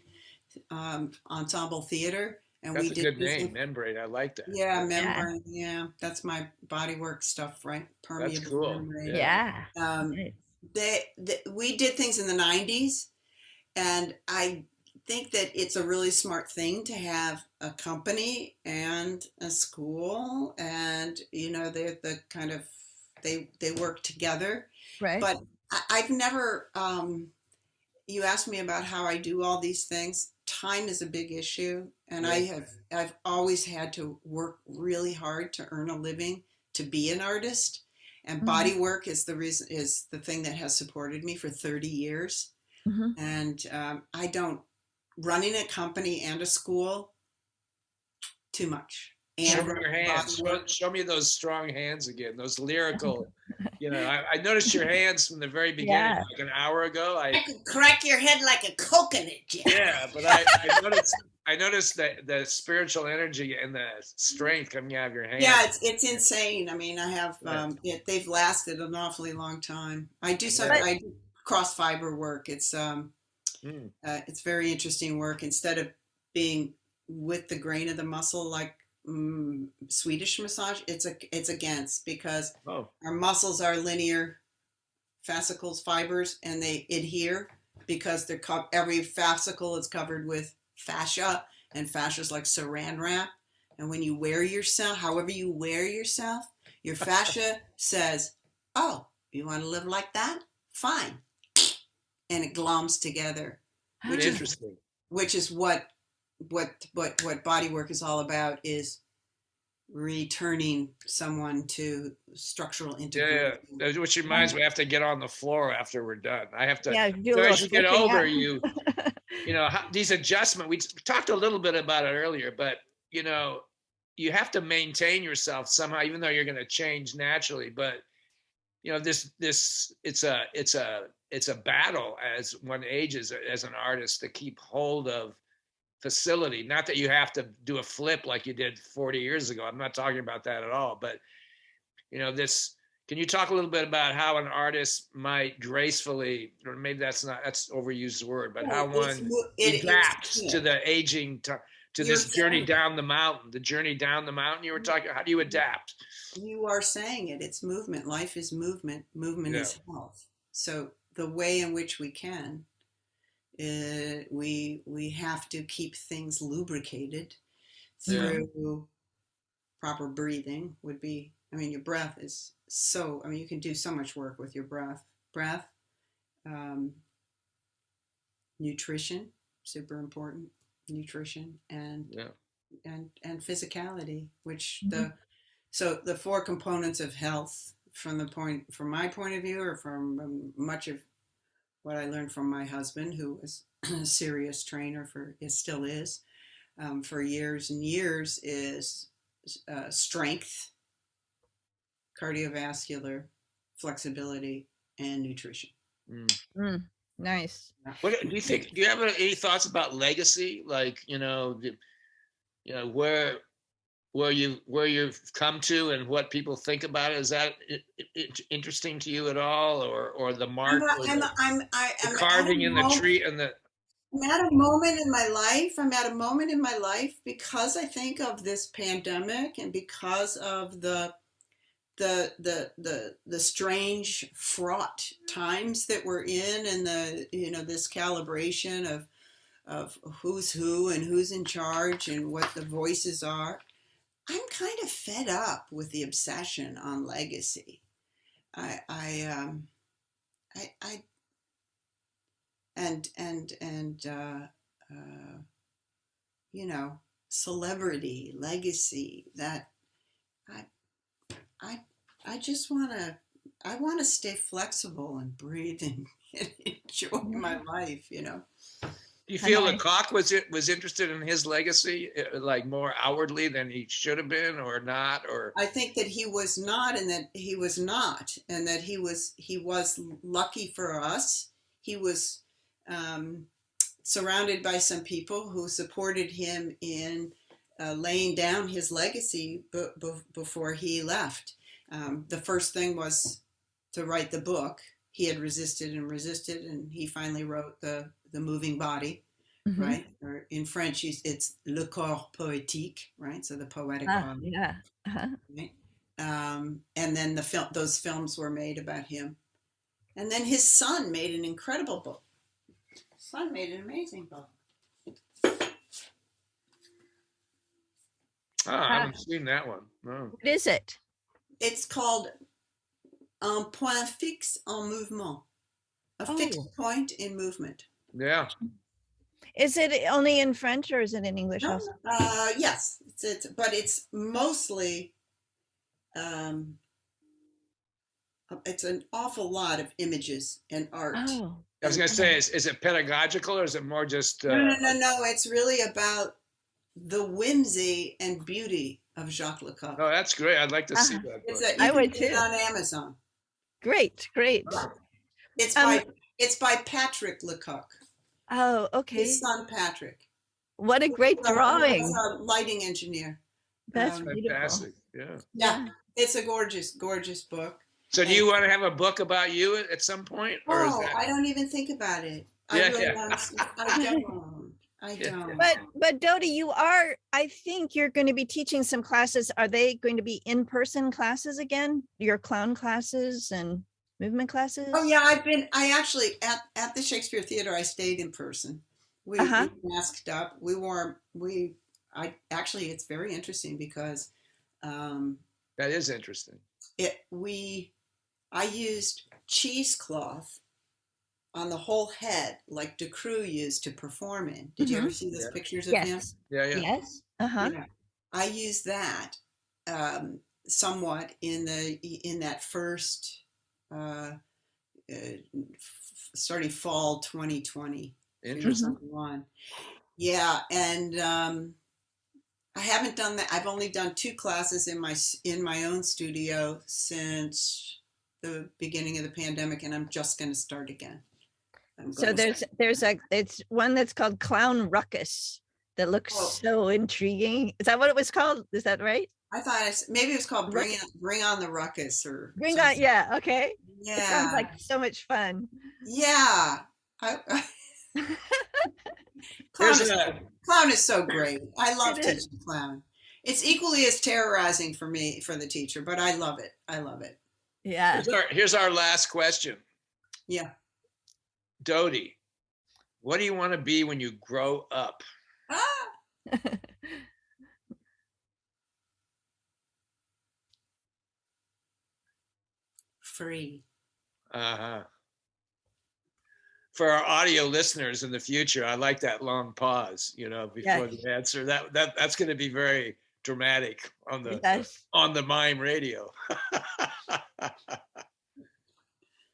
Ensemble Theater. And that's we did a good name, Membrane. I like that. Yeah, Membrane. Yeah, that's my bodywork stuff, right? Permeable. That's cool. Membrane. Yeah. We did things in the 90s, and I think that it's a really smart thing to have a company and a school, and they're the kind of they work together. Right. But I've never. You asked me about how I do all these things. Time is a big issue, and I've always had to work really hard to earn a living to be an artist, and body work is the thing that has supported me for 30 years. And I don't running a company and a school too much. And show me your hands. Show me those strong hands again. Those lyrical. I noticed your hands from the very beginning, like an hour ago. I could crack your head like a coconut, Jim. Yeah, but I noticed that the spiritual energy and the strength coming out of your hands. Yeah, it's insane. I mean, I have they've lasted an awfully long time. I do cross fiber work. It's very interesting work. Instead of being with the grain of the muscle like Swedish massage, it's against, because our muscles are linear fascicles, fibers, and they adhere because every fascicle is covered with fascia, and fascia is like saran wrap. And when you wear yourself, however you wear yourself, your fascia says, "Oh, you want to live like that? Fine," and it gloms together, which is what body work is all about, is returning someone to structural integration. Yeah, which reminds me, I have to get on the floor after we're done. I have to, do as you get older, these adjustments, we talked a little bit about it earlier, but you have to maintain yourself somehow, even though you're going to change naturally. But it's a battle as one ages as an artist to keep hold of facility. Not that you have to do a flip like you did 40 years ago. I'm not talking about that at all. But can you talk a little bit about how an artist might gracefully, or maybe that's overused word, but how one adapts to the aging, to this journey down the mountain, you were talking, how do you adapt? You are saying it. It's movement. Life is movement. Movement is health. So the way in which we can, we have to keep things lubricated through proper breathing. Your breath is you can do so much work with your breath. Nutrition, super important. Nutrition and physicality, which the four components of health from my point of view, or from much of what I learned from my husband, who was a serious trainer still is, for years and years, is strength, cardiovascular, flexibility, and nutrition. Nice. What do you think? Do you have any thoughts about legacy? Like, where you've come to and what people think about it. Is that interesting to you at all, or the mark, the carving in the tree and the? I'm at a moment in my life. I'm at a moment in my life because I think of this pandemic and because of the strange, fraught times that we're in, and this calibration of who's who and who's in charge and what the voices are. I'm kind of fed up with the obsession on legacy. Celebrity legacy, that I just want to stay flexible and breathe and enjoy my life. Do you feel Lecoq was interested in his legacy, like more outwardly than he should have been, or not? Or I think that he was not, and that he was not, and that he was lucky for us. He was surrounded by some people who supported him in laying down his legacy before he left. The first thing was to write the book. He had resisted, and he finally wrote the moving body, right? Or in French, it's le corps poétique, right? So the poetic body. Yeah. Right? And then those films were made about him. And then his son made an incredible book. His son made an amazing book. I haven't seen that one. No. What is it? It's called Un point fixe en mouvement. A fixed point in movement. Yeah. Is it only in French or is it in English also? Yes, but it's mostly, it's an awful lot of images and art. Oh. I was going to say, is it pedagogical or is it more just? No. It's really about the whimsy and beauty of Jacques Lecoq. Oh, that's great. I'd like to see that book. I would too. On Amazon. Great. It's by Patrick Lecoq. Oh, okay. His son Patrick. What a great drawing. He's a lighting engineer. That's fantastic. Beautiful. Yeah. It's a gorgeous book. So do you want to have a book about you at some point? Or is that... I don't even think about it. I don't. But Dody, I think you're going to be teaching some classes. Are they going to be in-person classes again? Your clown classes and movement classes? Oh yeah, I actually at the Shakespeare Theater, I stayed in person. We masked up. It's very interesting because that is interesting. I used cheesecloth on the whole head, like De Croo used to perform in. Did you ever see those pictures of him? Yeah. Yes. Yeah. I used that somewhat in that first starting fall 2020. Interesting. Yeah, and I haven't done that. I've only done 2 classes in my own studio since the beginning of the pandemic, and I'm just going to start again. So it's one that's called Clown Ruckus that looks so intriguing. Is that what it was called? Is that right? I thought maybe it was called Bring on the Ruckus or Bring on. Yeah. Okay. Yeah. It sounds like so much fun. Yeah. Clown is so great. I love teaching clown. It's equally as terrorizing for me, for the teacher, but I love it. Yeah. Here's our last question. Yeah. Dody, what do you want to be when you grow up? Free. For our audio listeners in the future, I like that long pause, before the answer. That's going to be very dramatic on the Mime radio.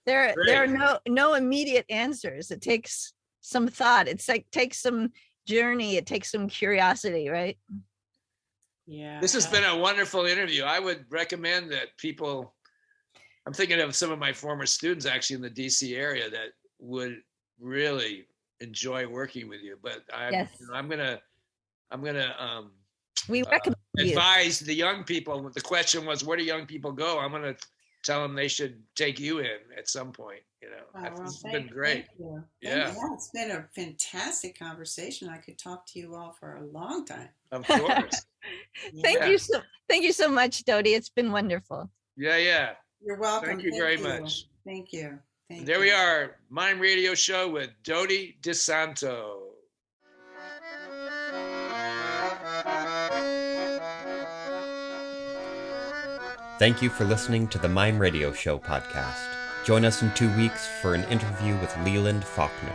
There are no immediate answers. It takes some thought. It's like takes some journey. It takes some curiosity, right? Yeah. This has been a wonderful interview. I would recommend that people, I'm thinking of some of my former students actually in the DC area that would really enjoy working with you. But Yes, I'm gonna we recommend you. advise the young people. The question was, where do young people go? I'm gonna tell them they should take you in at some point. It's been great. Thank you. Yeah, It's been a fantastic conversation. I could talk to you all for a long time. of course. Thank you so much, Dody. It's been wonderful. Yeah. You're welcome. Thank you very much. Thank you. There we are, Mime Radio Show with Dody DiSanto. Thank you for listening to the Mime Radio Show podcast. Join us in 2 weeks for an interview with Leland Faulkner.